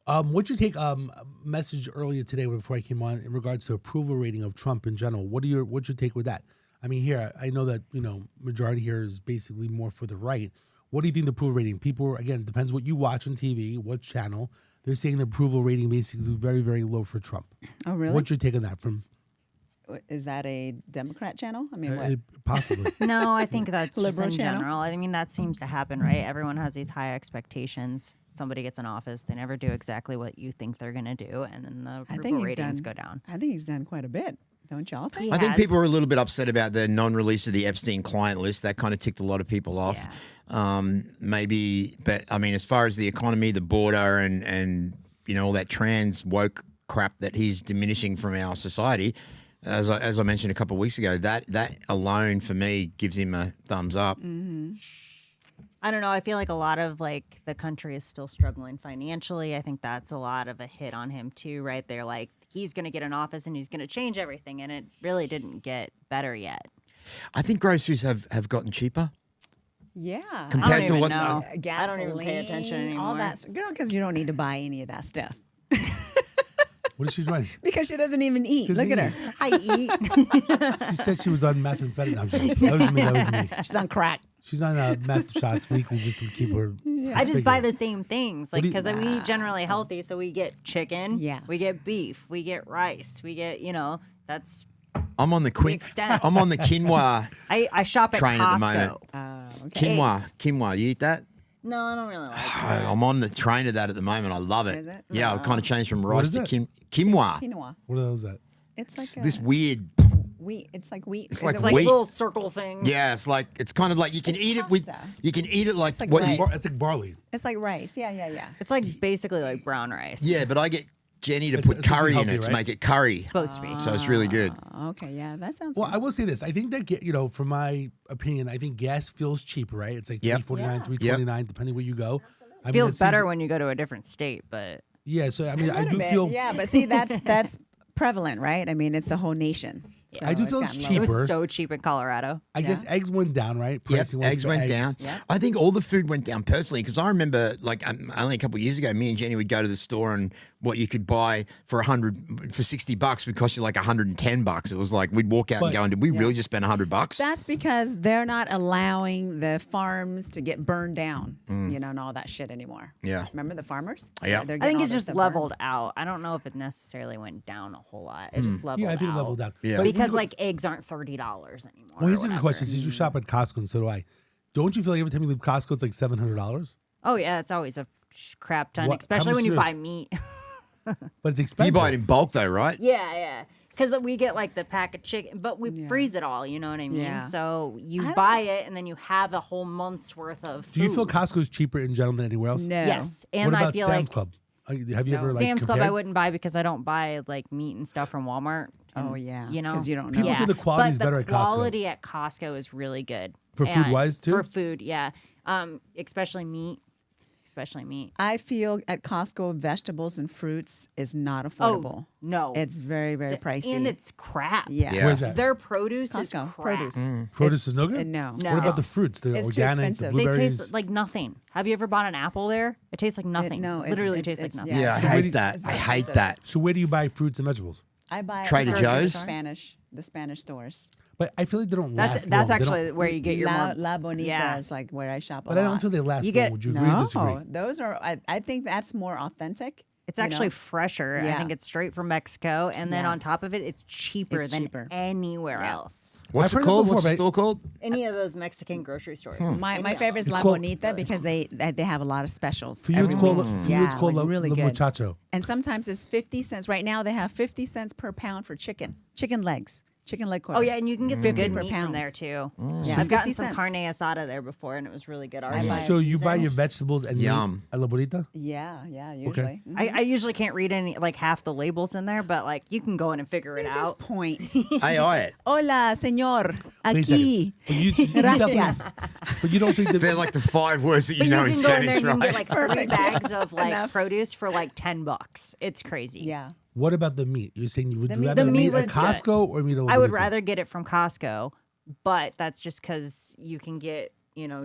What'd you take a message earlier today before I came on in regards to approval rating of Trump in general? What's your take with that? I mean, here I know that majority here is basically more for the right. What do you think the approval rating? People, again, it depends what you watch on TV, what channel. They're saying the approval rating basically is very, very low for Trump. Oh, really? What's your take on that? From Is that a Democrat channel? I mean, what? possibly. No, I think that's just Liberal in channel? general. I mean, that seems to happen, right? Everyone has these high expectations. Somebody gets in office, they never do exactly what you think they're going to do, and then the I approval think he's ratings done. go down. I think he's done quite a bit. Don't y'all think? I think has- people are a little bit upset about the non-release of the Epstein client list. That kind of ticked a lot of people off. Maybe, but I mean, as far as the economy, the border, and all that trans woke crap that he's diminishing from our society, as I mentioned a couple of weeks ago, that alone for me gives him a thumbs up. I don't know. I feel like a lot of like the country is still struggling financially. I think that's a lot of a hit on him too, right? They're like, he's going to get in office and he's going to change everything, and it really didn't get better yet. I think groceries have gotten cheaper. Yeah. Compared I don't to even what know. the- I don't even pay attention Gasoline, all anymore. that. Girl, because you don't need to buy any of that stuff. What is she doing? Because she doesn't even eat. Doesn't Look at eat. her. I eat. She said she was on methamphetamine. I'm joking. That was me. That was me. She's on crack. She's on meth shots weekly just to keep her. I just buy figure. the same things, like do you- because we eat generally healthy, so we get chicken, Yeah. we get beef, we get rice, we get that's. I'm on the extent. I'm on the quinoa I shop at train Costco. at the moment. Okay. Quinoa. You eat that? No, I don't really like it. I'm on the train of that at the moment. I love it. Is it? Yeah, I've kind of changed from What rice is to it? quinoa. Quinoa. What the hell is that? It's like This weird. wheat. It's like wheat. It's Is like it It's like wheat. little circle things. Yeah, it's kind of like you can It's eat it with. pasta. You can eat it like like what rice. you. It's like barley. It's like rice. Yeah. It's like basically like brown rice. Yeah, but I get Jenny to It's- put it's supposed to be curry in healthy, it to right? make it curry. It's supposed to be. So it's really good. Okay, yeah, that sounds Well, good. I will say this. I think that from my opinion, I think gas feels cheaper, right? It's like Yep. $3.49, Yeah. $3.29, depending where you go. I mean, Feels it seems- better when you go to a different state, but Yeah, so I mean, A I little do bit, feel. yeah, but see, that's prevalent, right? I mean, it's the whole nation. So I do feel it's gotten it lower. was Cheaper. so cheap in Colorado. I guess eggs went down, right? Yep, Pricing-wise eggs for went eggs. down. Yep. I think all the food went down personally because I remember, like, only a couple of years ago, me and Jenny would go to the store and what you could buy for $60 would cost you like $110. It was like we'd walk out and But- go, "Did we really just spend $100?" That's because they're not allowing the farms to get burned down, and all that shit anymore. Yeah. Remember the farmers? Yeah. They're I getting think all it their just stuff leveled out. I don't know if it necessarily went down a whole lot. It just leveled out. Yeah, I think it leveled down. Yeah. But when Because you go- like eggs aren't $30 anymore. well, here's or a good whatever. question. Since you shop at Costco and so do I, don't you feel like every time you leave Costco, it's like $700? Oh yeah, it's always a crap ton, What- how especially much when you is buy yours? meat. But it's You expensive. buy it in bulk though, right? Yeah. Because we get like the pack of chicken, but we Yeah. freeze it all. You know what I mean? Yeah. So you don't- buy it, and then you have a whole month's worth of food. Do you feel Costco's cheaper in general than anywhere else? No. Yes, What and about I feel Sam's like Club? Have you ever like Sam's Club I compared? wouldn't buy because I don't buy like meat and stuff from Walmart. Oh, and, yeah, you know 'cause you don't know. People say the quality is but better the at Costco. quality at Costco is really good For And food-wise, too? For food, yeah, especially meat. especially meat. I feel at Costco, vegetables and fruits is not affordable. Oh, no. It's very, very pricey. And it's crap. yeah. Yeah. Where's that? Their produce is Costco, crap. produce. Produce is no good? No. No. What about the fruits? The it's too organic, the expensive. They blueberries? taste like nothing. Have you ever bought an apple there? It tastes like nothing. no, it's- literally it's- tastes like it's- nothing. Yeah, I So hate that. I hate that. So where do you buy fruits and vegetables? I buy it Trader from Joe's? the Spanish stores. But I feel like they don't That's last long. that's They don't- actually where you get your La, more. La Bonita Yeah. is like where I shop a But lot. I don't feel they last You long. get- Would you agree or disagree? No, those are. I think that's more authentic. It's you know? actually fresher. I Yeah. think it's straight from Mexico, and then Yeah. on top of it, it's cheaper It's than cheaper. anywhere Yeah. else. What's I've it heard called? before, What's the but- store called? Any of those Mexican grocery stores. My favorite is It's La called- Bonita because they have a lot of specials. For you, it's every called, week. for you, it's called like La, really La good. Muchacho. And sometimes it's 50 cents. Right now they have 50 cents per pound for chicken legs, chicken leg quarter. Oh yeah, and you can get some good per meat from there pounds. too. Yeah, I've gotten 50 some cents. carne asada there before, and it was really good. Ours buy is So you buy your seasoned. vegetables and Yum. meat at La Bonita? Yeah, usually. Mhm. I usually can't read any like half the labels in there, but like you can go in and figure it They out. just point. AI it. Hola, señor. Wait a second. Aquí. But you Gracias. But you don't think that They're like the 5 words that you But know you in can go in there Spanish, and you can right? get like 3 bags of like Enough. produce for like $10. It's crazy. Yeah. What about the meat? You're saying would you meat- rather the meat meat at was Costco or meat at La I would Bonita? rather get it from Costco, but that's just because you can get,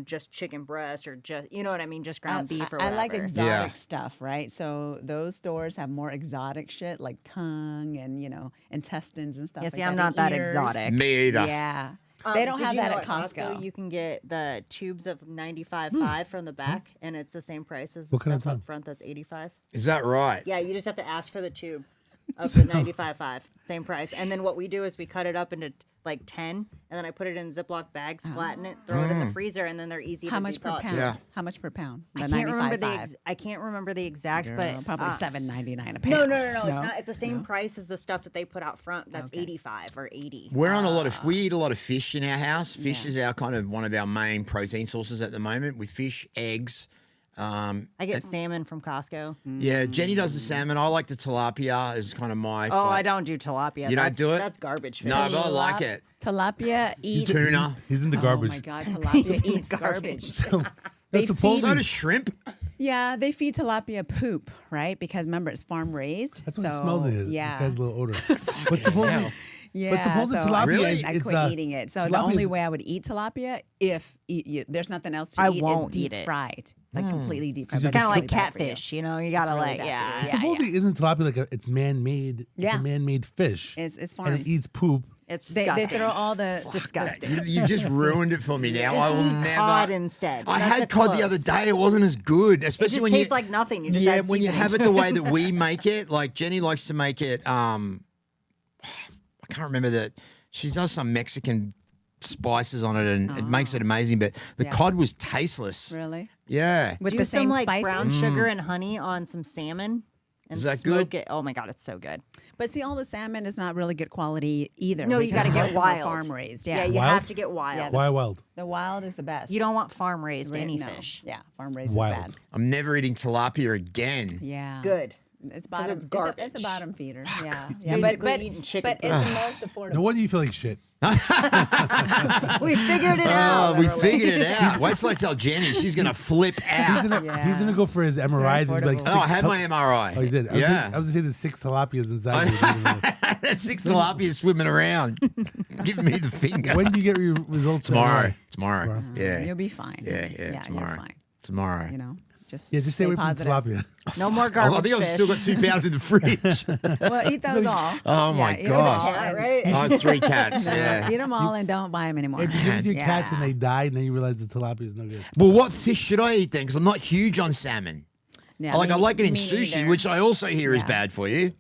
just chicken breast or just, you know what I mean, just ground beef or I whatever. like exotic Yeah. stuff, right? So those stores have more exotic shit like tongue and intestines and stuff. Yeah, like see, I'm that, not and that ears. exotic. Me either. Yeah, they don't Did have you that know at Costco. You can get the tubes of 95.5 from the back, and it's the same price as the What kind of stuff tongue? up front that's 85. Is that right? Yeah, you just have to ask for the tube of the 95.5, same price. And then what we do is we cut it up into like 10, and then I put it in Ziploc bags, flatten it, throw it in the freezer, and then they're easy How to much per thaw. pound? Yeah. How much per pound? I The can't remember 95.5. I can't remember the exact, Girl, but probably $7.99 a pound. No. It's not. It's the same price as the stuff that they put out front. That's 85 or 80. We're on we eat a lot of fish in our house. Fish is our kind of one of our main protein sources at the moment with fish, eggs. I get salmon from Costco. Yeah, Jenny does the salmon. I like the tilapia is kind of my Oh, fla- I don't do tilapia. You don't That's- do it? That's garbage. Fish. No, but I like it. Tilapia eats Tuna. He's in the garbage. Oh my god, tilapia eats garbage. That's They supposed So to does shrimp. Yeah, they feed tilapia poop, right? Because remember, it's farm raised. That's what it so, smells like. Yeah. This guy's a little odor. But supposedly, Yeah, supposedly so tilapia Really? is I it's, quit eating it. So the tilapia only is- way I would eat tilapia if there's nothing else to I eat won't is eat deep it. fried, like completely deep fried. It's but Kind of really like bad for you. catfish. You know, you gotta really like, bad yeah. for you. supposedly isn't tilapia like it's man-made? It's Yeah. a man-made fish. It's and farmed. it eats poop. It's They disgusting. throw all the It's disgusting. You've just ruined it for me now. I will Just eat never. cod instead. I That's had a cod the close. other day. It wasn't as good, It especially just when tastes you. like nothing. You just Yeah, add when you seasoning have it to the way that we make it, like Jenny likes to make it. I can't remember that. She does some Mexican spices on it, and it makes it amazing. But the Yeah. cod was tasteless. really Yeah. with Do the some same like spices. brown sugar and honey on some salmon and Is that smoke good? it. Oh my god, it's so good. But see, all the salmon is not really good quality either. No, you because gotta most get of them are wild. farm raised. Yeah, Yeah, you Wild? have to get wild. Yeah, Why wild? the wild is the best. You don't want farm raised Right, any no. fish. Yeah, farm raised Wild. is bad. I'm never eating tilapia again. Yeah, Good. It's bottom. it's It's a garbage. bottom feeder. Yeah, It's yeah, basically eating chicken. but it's the most affordable. No wonder you feel like shit. We figured it Oh, out. we figured it out. Wait till I tell Jenny. She's going to flip out. He's gonna go for his MRI. There's like affordable. six Oh, I had til- my MRI. Oh, you did. I Yeah. was gonna say there's 6 tilapias inside. There's 6 tilapia swimming around, giving me the finger. When do you get your results? for Tomorrow. MRI? Tomorrow. Yeah. You'll be fine. Yeah, tomorrow. You're fine. Tomorrow. You know, just Yeah, just stay away positive. from tilapia. No more Oh, garbage I think I've fish. still got 2 pounds in the fridge. Well, eat those all. Oh, my Yeah, eat 'em gosh. all Yeah, and- right? I have 3 cats. Yeah. Eat them all and don't buy them anymore. If you give it to your cats and Yeah. they die, and then you realize the tilapia is no good. Well, what fish should I eat then? Because I'm not huge on salmon. Yeah, I like it in me sushi, neither. which I also hear is Yeah. bad for you.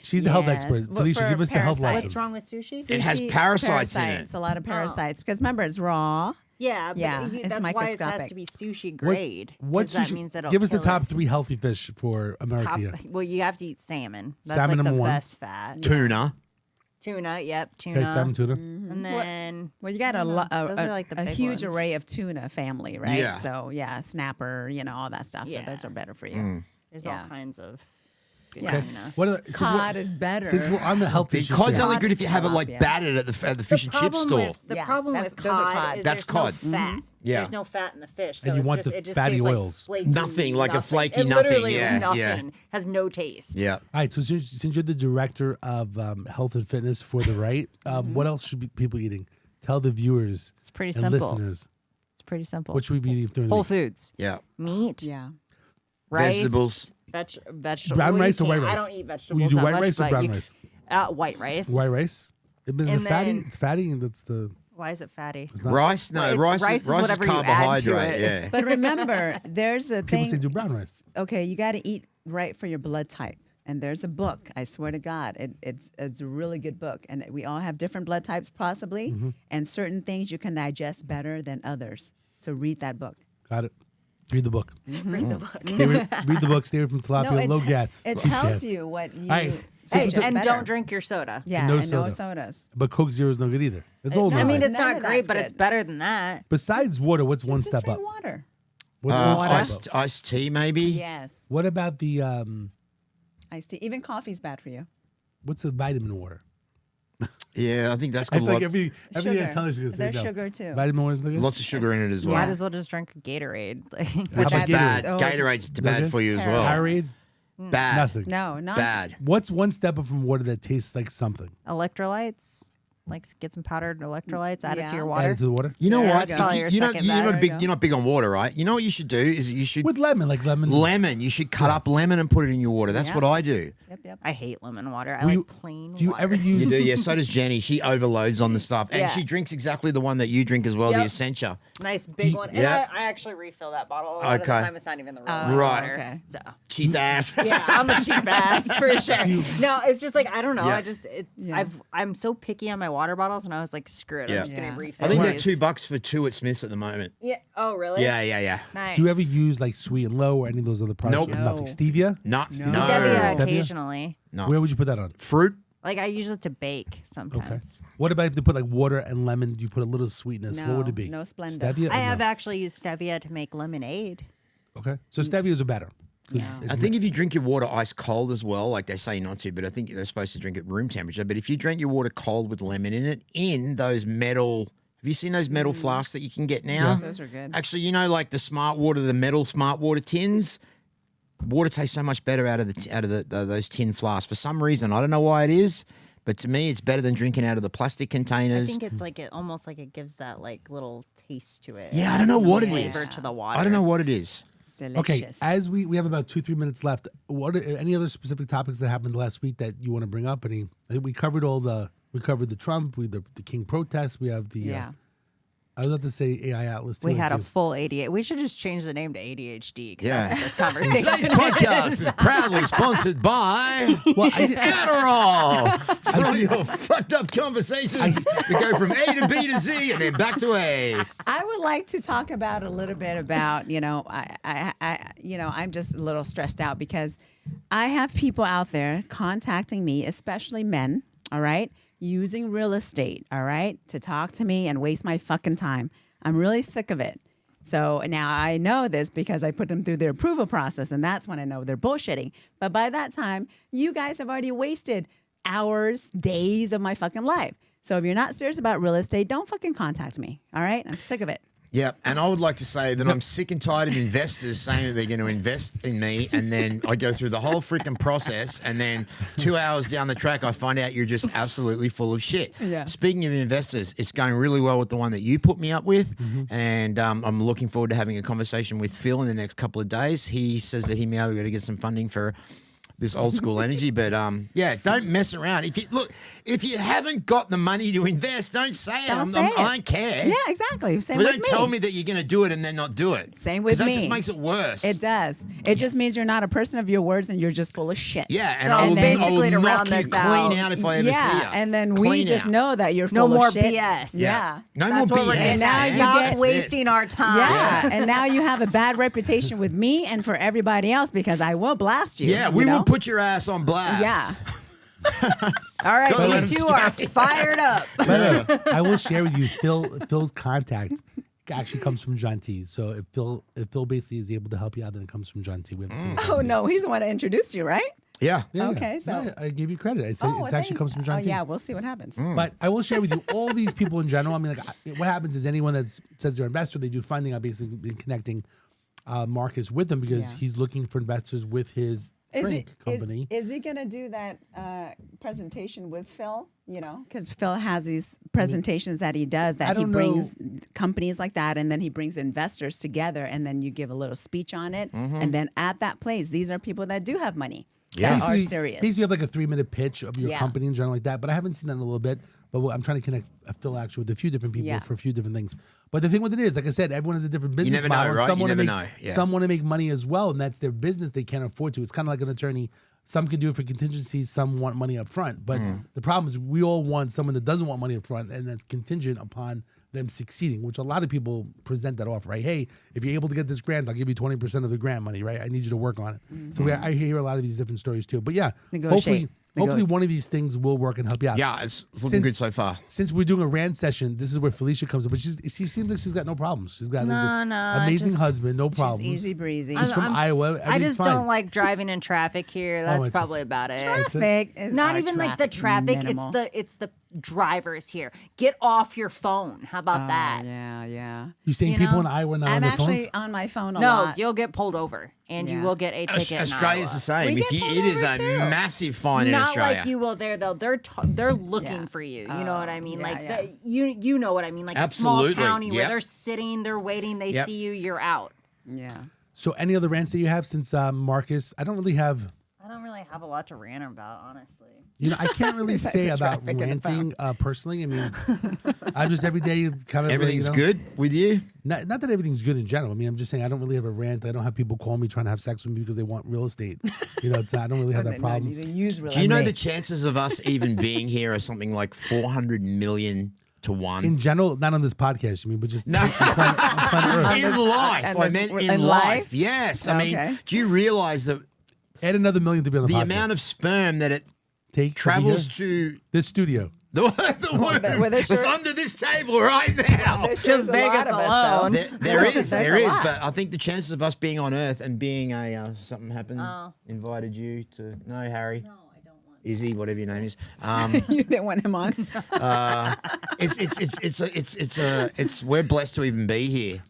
She's the health Yes, expert. but Felicia, for give us the health parasites. lessons. What's wrong with sushi? It has Sushi, parasites in it. A lot of parasites. Because remember, it's raw. Yeah, but Yeah, that's it's why it has microscopic. to be sushi What- grade. What 'cause that sushi- means that it'll give us the kill top it. 3 healthy fish for America. Top, yeah. well, you have to eat salmon. That's Salmon like the number 1. best fat. Tuna. Tuna, yep, tuna. Okay, salmon tuna. And then Well, you got I don't know. Those are a like the big huge ones. array of tuna family, right? Yeah. So, yeah, snapper, all that stuff. Yeah. So those are better for you. there's Yeah. all kinds of. Yeah. What are Cod is better. Since we're on the health issues, Cod's here, only good if you have it like Tilapia. battered at the fish and chip store. The Yeah, problem that's- with those are cod cod. is That's there's cod. no fat. Yeah. There's no fat in the fish, so And you it's want just, the it just fatty tastes oils. Like flaky Nothing, like a flaky It nothing, literally yeah, nothing. yeah. Has no taste. Yeah. all right. So since you're the director of health and fitness for the right, what else should be people eating? Tell the viewers It's pretty and simple. listeners It's pretty simple. what should we be eating during the Whole week? foods, Yeah. meat, Yeah. rice, Vegetables. vegetables. Brown Well, you rice or white can't- rice? I don't eat vegetables. Will you do that white much, rice or but brown you- rice? White rice. White rice. Is it And fatty? then- It's fatty, and that's the. Why is it fatty? It's not, Rice? No, Well, rice rice is is whatever you add to carbohydrate. it. Yeah. But remember, there's a People say thing. do brown rice. Okay, you got to eat right for your blood type. And there's a book. I swear to God, it's a really good book. And we all have different blood types, possibly, and certain things you can digest better than others. So read that book. Got it. Read the book. Read the book. Read the book. Stay away from tilapia. Low gas. It Cheap tells gas. you what you. right, so Hey, just- and better. don't drink your soda. Yeah, no and no soda. sodas. But Coke Zero is no good either. It's all I no mean, good. it's None not of great, that's but it's good. better than that. Besides water, what's one Just step drink up? water. What's one step up? Iced tea, maybe? Yes, What about the iced tea. Even coffee's bad for you. what's the vitamin water? Yeah, I think that's I got feel like every Sugar. television is There's sugar too. Vitamin water is no good. lots of sugar in it as well. Might as well just drink Gatorade. Which How is about bad. Gatorade? Gatorade's No bad good? for you as well. Powerade? Bad. Nothing. No, not Bad. What's one step up from water that tastes like something? Electrolytes. Like get some powdered electrolytes, add it to Yeah. your Add water. it to the water You know There what? you If go. Probably your You're not, second you're bad. not big. You're not big on water, right? You know what you should do is you should with lemon, like lemon. lemon. You should cut up lemon and put it in your water. That's Yeah. what I do. Yep. I hate lemon water. I Will like you- plain Do you water. ever You use? do, yeah. So does Jenny. She overloads on the stuff, and Yeah. she drinks exactly the one that you drink as well, the Yep. Essentia. Nice big you- one. And Yeah. I actually refill that bottle. A lot of the Okay. time it's not even the real Right. water. Okay. So Cheap ass. yeah, I'm a cheap ass for sure. No, it's just like I don't know. Yeah. I just Yeah. I'm so picky on my water bottles, and I was like, screw it. Yeah. I'm just gonna Yeah. refill. I think they're these. $2 for 2 at Smith's at the moment. Yeah. Oh really? Yeah. Nice. Do you ever use like Sweet and Low or any of those other products? Nope. Nothing. No. Stevia? No. No. Stevia Stevia? occasionally. No. Where would you put that on? Fruit? Like I use it to bake Okay. sometimes. What about if they put like water and lemon? Do you put a little sweetness? What would No, it be? no Splenda. Stevia? I or have no? actually used stevia to make lemonade. Okay. So stevias are better. 'Cause it's I think if you drink your water ice cold as well, like they say not to, but I think they're supposed to drink it room temperature. But if you drink your water cold with lemon in it, in those metal, have you seen those metal flasks that you can get now? Those are good. Actually, you know, like the smart water, the metal smart water tins. Water tastes so much better out of those tin flasks. For some reason, I don't know why it is, but to me, it's better than drinking out of the plastic I containers. think it's like it almost like it gives that like little taste to it. Yeah, I don't know Some what it flavor is. to the water. I don't know what it is. It's delicious. Okay, as we have about 2-3 minutes left. What any other specific topics that happened last week that you want to bring up? Any? I think we covered the Trump, the King protests. We have the Yeah. I was about to say AI Atlas too. We like had a you. full ADHD. We should just change the name to ADHD because Yeah. that's what this Today's conversation podcast is. is proudly sponsored by Well, I did, Adderall. For all your fucked up conversations that go from A to B to Z and then back to A. I would like to talk about a little bit about, I'm just a little stressed out because I have people out there contacting me, especially men, all right, using real estate, all right, to talk to me and waste my fucking time. I'm really sick of it. So now I know this because I put them through their approval process, and that's when I know they're bullshitting. But by that time, you guys have already wasted hours, days of my fucking life. So if you're not serious about real estate, don't fucking contact me. All right? I'm sick of it. Yeah, and I would like to say that I'm sick and tired of investors saying that they're going to invest in me, and then I go through the whole freaking process, and then 2 hours down the track, I find out you're just absolutely full of shit. Yeah. Speaking of investors, it's going really well with the one that you put me up with, and I'm looking forward to having a conversation with Phil in the next couple of days. He says that he may be able to get some funding for this old school energy, but yeah, don't mess around. If you haven't got the money to invest, don't say it. Don't say it. I don't care. Yeah, exactly. Same But with don't me. tell me that you're going to do it and then not do it. Same with 'Cause me. that just makes it worse. It does. It just means you're not a person of your words and you're just full of shit. Yeah, and So I will basically to knock round you this clean out- out if I ever see you. Yeah, and then we Clean just out. know that you're full No of more shit. BS. Yeah. No That's more what we're BS. gonna And now you stop get- wasting our time. Yeah, and now you have a bad reputation with me and for everybody else because I will blast you. Yeah, you we know? will put your ass on blast. Yeah. All right, Gotta let these him two are strike. fired up. By the way, I will share with you Phil's contact actually comes from Gentille. So if Phil basically is able to help you out, then it comes from Gentille. We have Phil. Oh no, he's the one that introduced you, right? Yeah. Okay, so- Yeah, I gave you credit. I said it actually comes from John T. Yeah, we'll see what happens. But I will share with you all these people in general. I mean, like, what happens is anyone that says they're an investor, they do funding. I've basically been connecting Marcus with them because he's looking for investors with his drink company. Is he going to do that presentation with Phil? You know, because Phil has these presentations that he does that he brings companies like that, and then he brings investors together, and then you give a little speech on it, and then at that place, these are people that do have money. Yeah. That are serious. Basically, you have like a 3-minute pitch of your company in general like that. But I haven't seen that in a little bit. But I'm trying to connect Phil actually with a few different people for a few different things. But the thing with it is, like I said, everyone has a different business never know, model. right? Some You want to never make, know. Yeah. Some want to make money as well, and that's their business. They can't afford to. It's kind of like an attorney. Some can do it for contingencies. Some want money up front. But the problem is we all want someone that doesn't want money up front, and that's contingent upon them succeeding, which a lot of people present that offer, right? Hey, if you're able to get this grant, I'll give you 20% of the grant money, right? I need you to work on it. So I hear a lot of these different stories too. But yeah, hopefully one of these things will work and help you out. Yeah, it's looking good so far. Since we're doing a rant session, this is where Fylisha comes in. But she seems like she's got no problems. She's got this amazing husband, no problems. Easy breezy. She's from Iowa. I just fine. don't like driving in traffic here. That's my probably about it. Traffic is Not our even like the traffic. minimal. It's the drivers here. Get off your phone. How about that? Yeah. You saying You people know? in Iowa are not I'm on their actually phones? on my phone a No, lot. you'll get pulled over and you Yeah. will get a ticket. Australia's the same. We If get you, pulled it is over a too. massive fine in Not Australia. like you will there though. They're looking Yeah. for you. You know what I mean? yeah, Like yeah. you know what I mean? Like Absolutely. a small townie where Yep. they're sitting, they're waiting, they Yep. see you, you're out. Yeah. So any other rants that you have since Marcus? I don't really have. I don't really have a lot to rant about, honestly. You know, I can't really Besides say the about traffic in the ranting personally. I mean, I'm just every day kind of Everything's you know, good with you? Not that everything's good in general. I mean, I'm just saying I don't really have a rant. I don't have people call me trying to have sex with me because they want real estate. You know, it's not, I don't really have that problem. You use real Do you know estate. the chances of us even being here are something like 400 million to 1? In general, not on this podcast, you mean, but just No. on planet Earth. In life. and I this- meant in in life. life? Yes. I Okay. mean, do you realize that Add another million to be on the the podcast. amount of sperm that it Take travels to this studio. the womb were they that's sure- under this table right now? There's a Vegas lot of us, alone. though. There is, There's there a is, lot. but I think the chances of us being on Earth and being a something happened, invited you to Harry, No, I don't want Izzy, whatever your name is. You didn't want him on. It's we're blessed to even be here.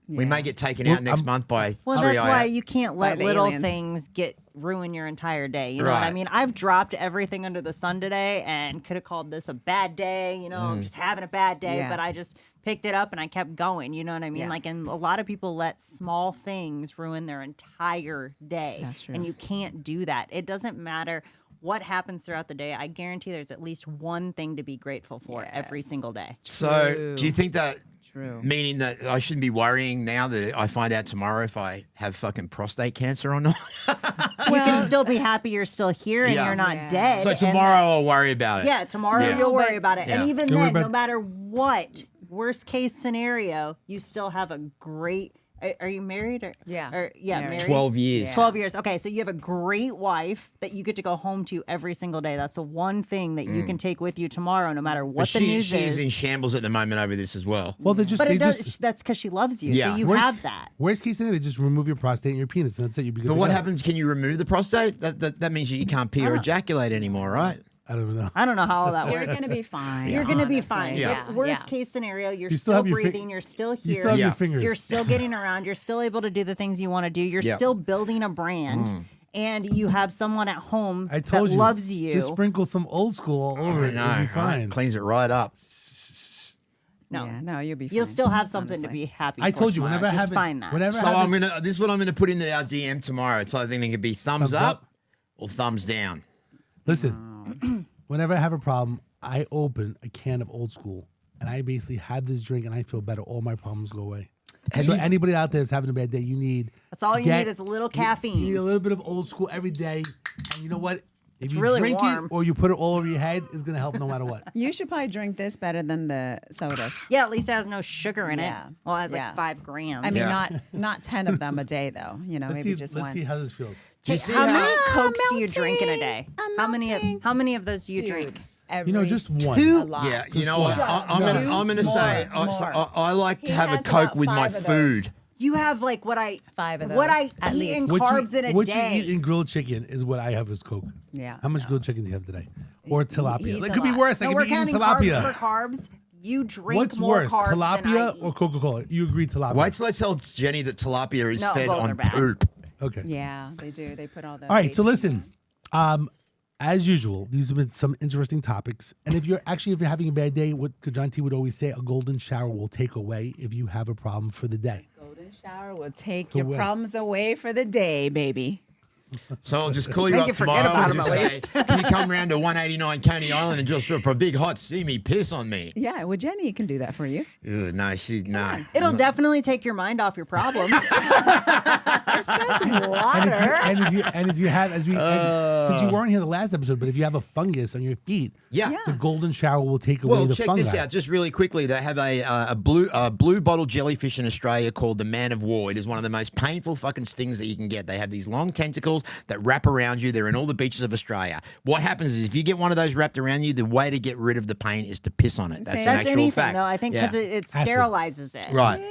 We may get taken out next month by Well, 3 that's why you can't let the little aliens. things ruin your entire day. You know what I Right. mean? I've dropped everything under the sun today and could have called this a bad day. You know, I'm just having a bad day, Yeah. but I just picked it up and I kept going. You know what I mean? Yeah. Like, and a lot of people let small things ruin their entire day. That's true. And you can't do that. It doesn't matter what happens throughout the day. I guarantee there's at least one thing to be grateful for every Yes. single day. So, do you think that? True. Meaning that I shouldn't be worrying now that I find out tomorrow if I have fucking prostate cancer or not. You can still be happy you're still here and Yeah. you're not Yeah. dead. So and tomorrow I'll worry about it. Yeah, tomorrow Yeah. you'll worry about it. Yeah. And even Don't worry then, no about- matter what, worst case scenario, you still have a great. Are you married? Yeah. Married. Married. 12 years. Yeah. 12 years. Okay, so you have a great wife that you get to go home to every single day. That's the one thing that you can take with you tomorrow, no matter what But the news she is is. in shambles at the moment over this as well. Well, they just but they it does. just That's because she loves you. Yeah. So you worst, have that. Worst case scenario, they just remove your prostate and your penis, and that's it. You be good But to what go. happens? Can you remove the prostate? That means you can't pee or ejaculate anymore, right? I don't even know. I don't know how all that You're works. going to be fine. You're going to be honestly. fine. Yeah. But worst case scenario, you're You still still have your breathing. You're still here. You still have Yeah. your fingers. You're still getting around. You're still able to do the things you want to do. You're Yeah. still building a brand. And you have someone at home I told that you. loves you. Just sprinkle some old school all over it. It'll be right? fine. Cleans it right up. no. Yeah, no, you'll be fine. You'll still have something to honestly. be happy I for told you tomorrow. whenever I Just have it, find that. whenever So I have this is what I'm gonna put into our DM tomorrow. It's either gonna be thumbs Thumbs up up. or thumbs down. Listen, whenever I have a problem, I open a can of old school and I basically have this drink and I feel better. All my problems go away. Have So you- anybody out there that's having a bad day, you need. That's all to you need is a little caffeine. You need a little bit of old school every day. And you know what? If you really drink warm. it or you put it all over your head, it's going to help no matter what. You should probably drink this better than the sodas. Yeah, at least it has no sugar in Yeah. it. Well, it has Yeah. like 5 grams. I mean, Yeah. not 10 of them a day, though. You know, maybe just let's one. see how this feels. Do you see how how? many Cokes do you melting. drink in a day? I'm How many of those do you Dude, drink? every You know, just one. A lot. Yeah, you know what? Shut up. I'm No. gonna say More. I like to He have a has Coke about with my 5 of those. food. You have like what I 5 of those, what I at eat in least. carbs in a what day. you eat in grilled chicken is what I have as Coke. Yeah. How much grilled chicken do you have today? Or tilapia? eats It a could be lot. worse. I No, could we're be eating counting carbs for tilapia. carbs. You drink What's more worse, carbs than I tilapia eat. or Coca-Cola? You agree tilapia? Wait till I tell Jenny that tilapia is No, fed both on are bad. poop. Okay. Yeah, they do. They put all the. All right. So basic- listen, as usual, these have been some interesting topics. And if you're having a bad day, what Gentille would always say, a golden shower will take away if you have a problem for the day. Golden shower will take your Away. problems away for the day, baby. So I'll just call you Make up you forget tomorrow about and him just at say, least. can you come round to 189 Coney Island and just for a big hot steamy piss on me? Yeah, well, Jenny can do that for you. Ew, no, she's not. It'll definitely take your mind off your problems. It's just water. And if you have, since you weren't here the last episode, but if you have a fungus on your feet, Yeah. the golden shower will take away Well, the check fungi. this out just really quickly. They have a blue bottle jellyfish in Australia called the Man of War. It is one of the most painful fucking stings that you can get. They have these long tentacles that wrap around you. They're in all the beaches of Australia. What happens is if you get one of those wrapped around you, the way to get rid of the pain is to piss on it. That's an That's actual anything, fact. though. I think because it Acid. sterilizes it. Right.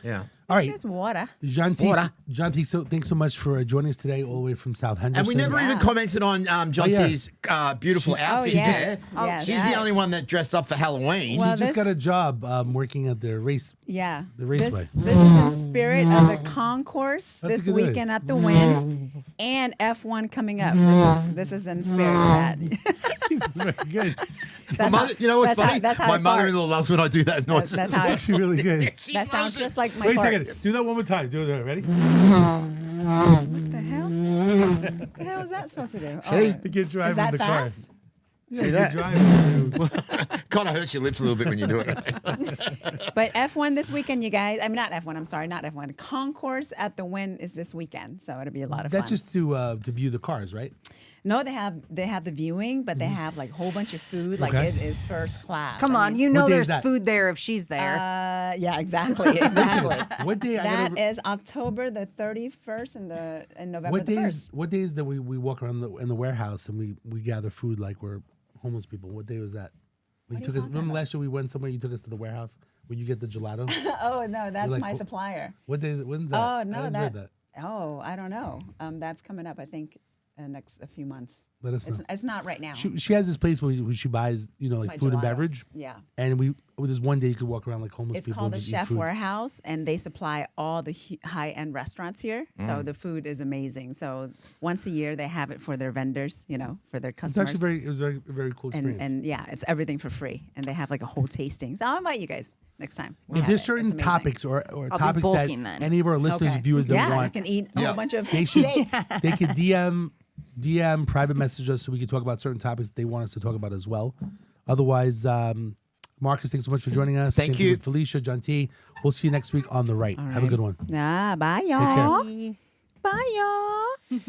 Yeah. All It's right. just water. Gentille, so thanks so much for joining us today, all the way from South Henderson. And we never even commented on Gentille's beautiful outfit. yes. there. Yes. She's the only one that dressed up for Halloween. Well, She just this- got a job working at the race. Yeah. The raceway. This is in spirit of the concourse That's this a good weekend news. at the Win and F1 coming up. This is in spirit of that. Very good. That's Mother, you know what's that's how- funny? that's how My it starts. mother-in-law loves when I do that noise. That's how Actually, really good. that sounds just like my Wait a farts. second. Do that one more time. Do it. Ready? What the hell? What the hell is that supposed to do? See? You get driving is that the fast? car. Yeah, you that? driving. Kind of hurts your lips a little bit when you do it. But F1 this weekend, you guys. I mean, not F1. I'm sorry, not F1. Concourse at the Win is this weekend, so it'll be a lot of fun. That's just to view the cars, right? No, they have the viewing, but they have like a whole bunch of food. Like Okay. it is first class. Come I on, mean, you know What day is there's that? food there if she's there. yeah, exactly, exactly. What day? That is October the 31st and November What the days? 1st. What days that we walk around in the warehouse and we gather food like we're homeless people? What day was that? When you What are took you us. talking Remember about? last year we went somewhere. You took us to the warehouse where you get the gelato. Oh no, that's like, my oh, supplier. What day? When's that? Oh I no, enjoyed that. Oh, I don't know. That's coming up. I think next a few months. Let us know. It's not right now. She has this place where she buys like My food and gelato. beverage. Yeah. And there's one day you could walk around like homeless It's people. called and the just eat Chef food. Warehouse, and they supply all the high-end restaurants here. So the food is amazing. So once a year, they have it for their vendors, for their It's customers. actually it was a very cool experience. and yeah, it's everything for free, and they have like a whole tasting. So I'll invite you guys next time. We If have there's it. certain It's amazing. topics or be topics that bulking then. any of our listeners and viewers that yeah, want, I can eat a Yeah. whole bunch of they should steaks. they could DM private message us so we can talk about certain topics that they want us to talk about as well. Otherwise, Marcus, thanks so much for joining us. Thank Same you. with Fylisha, Gentille. We'll see you next week on The Right. Have a good one. Bye, care. y'all. Bye, y'all.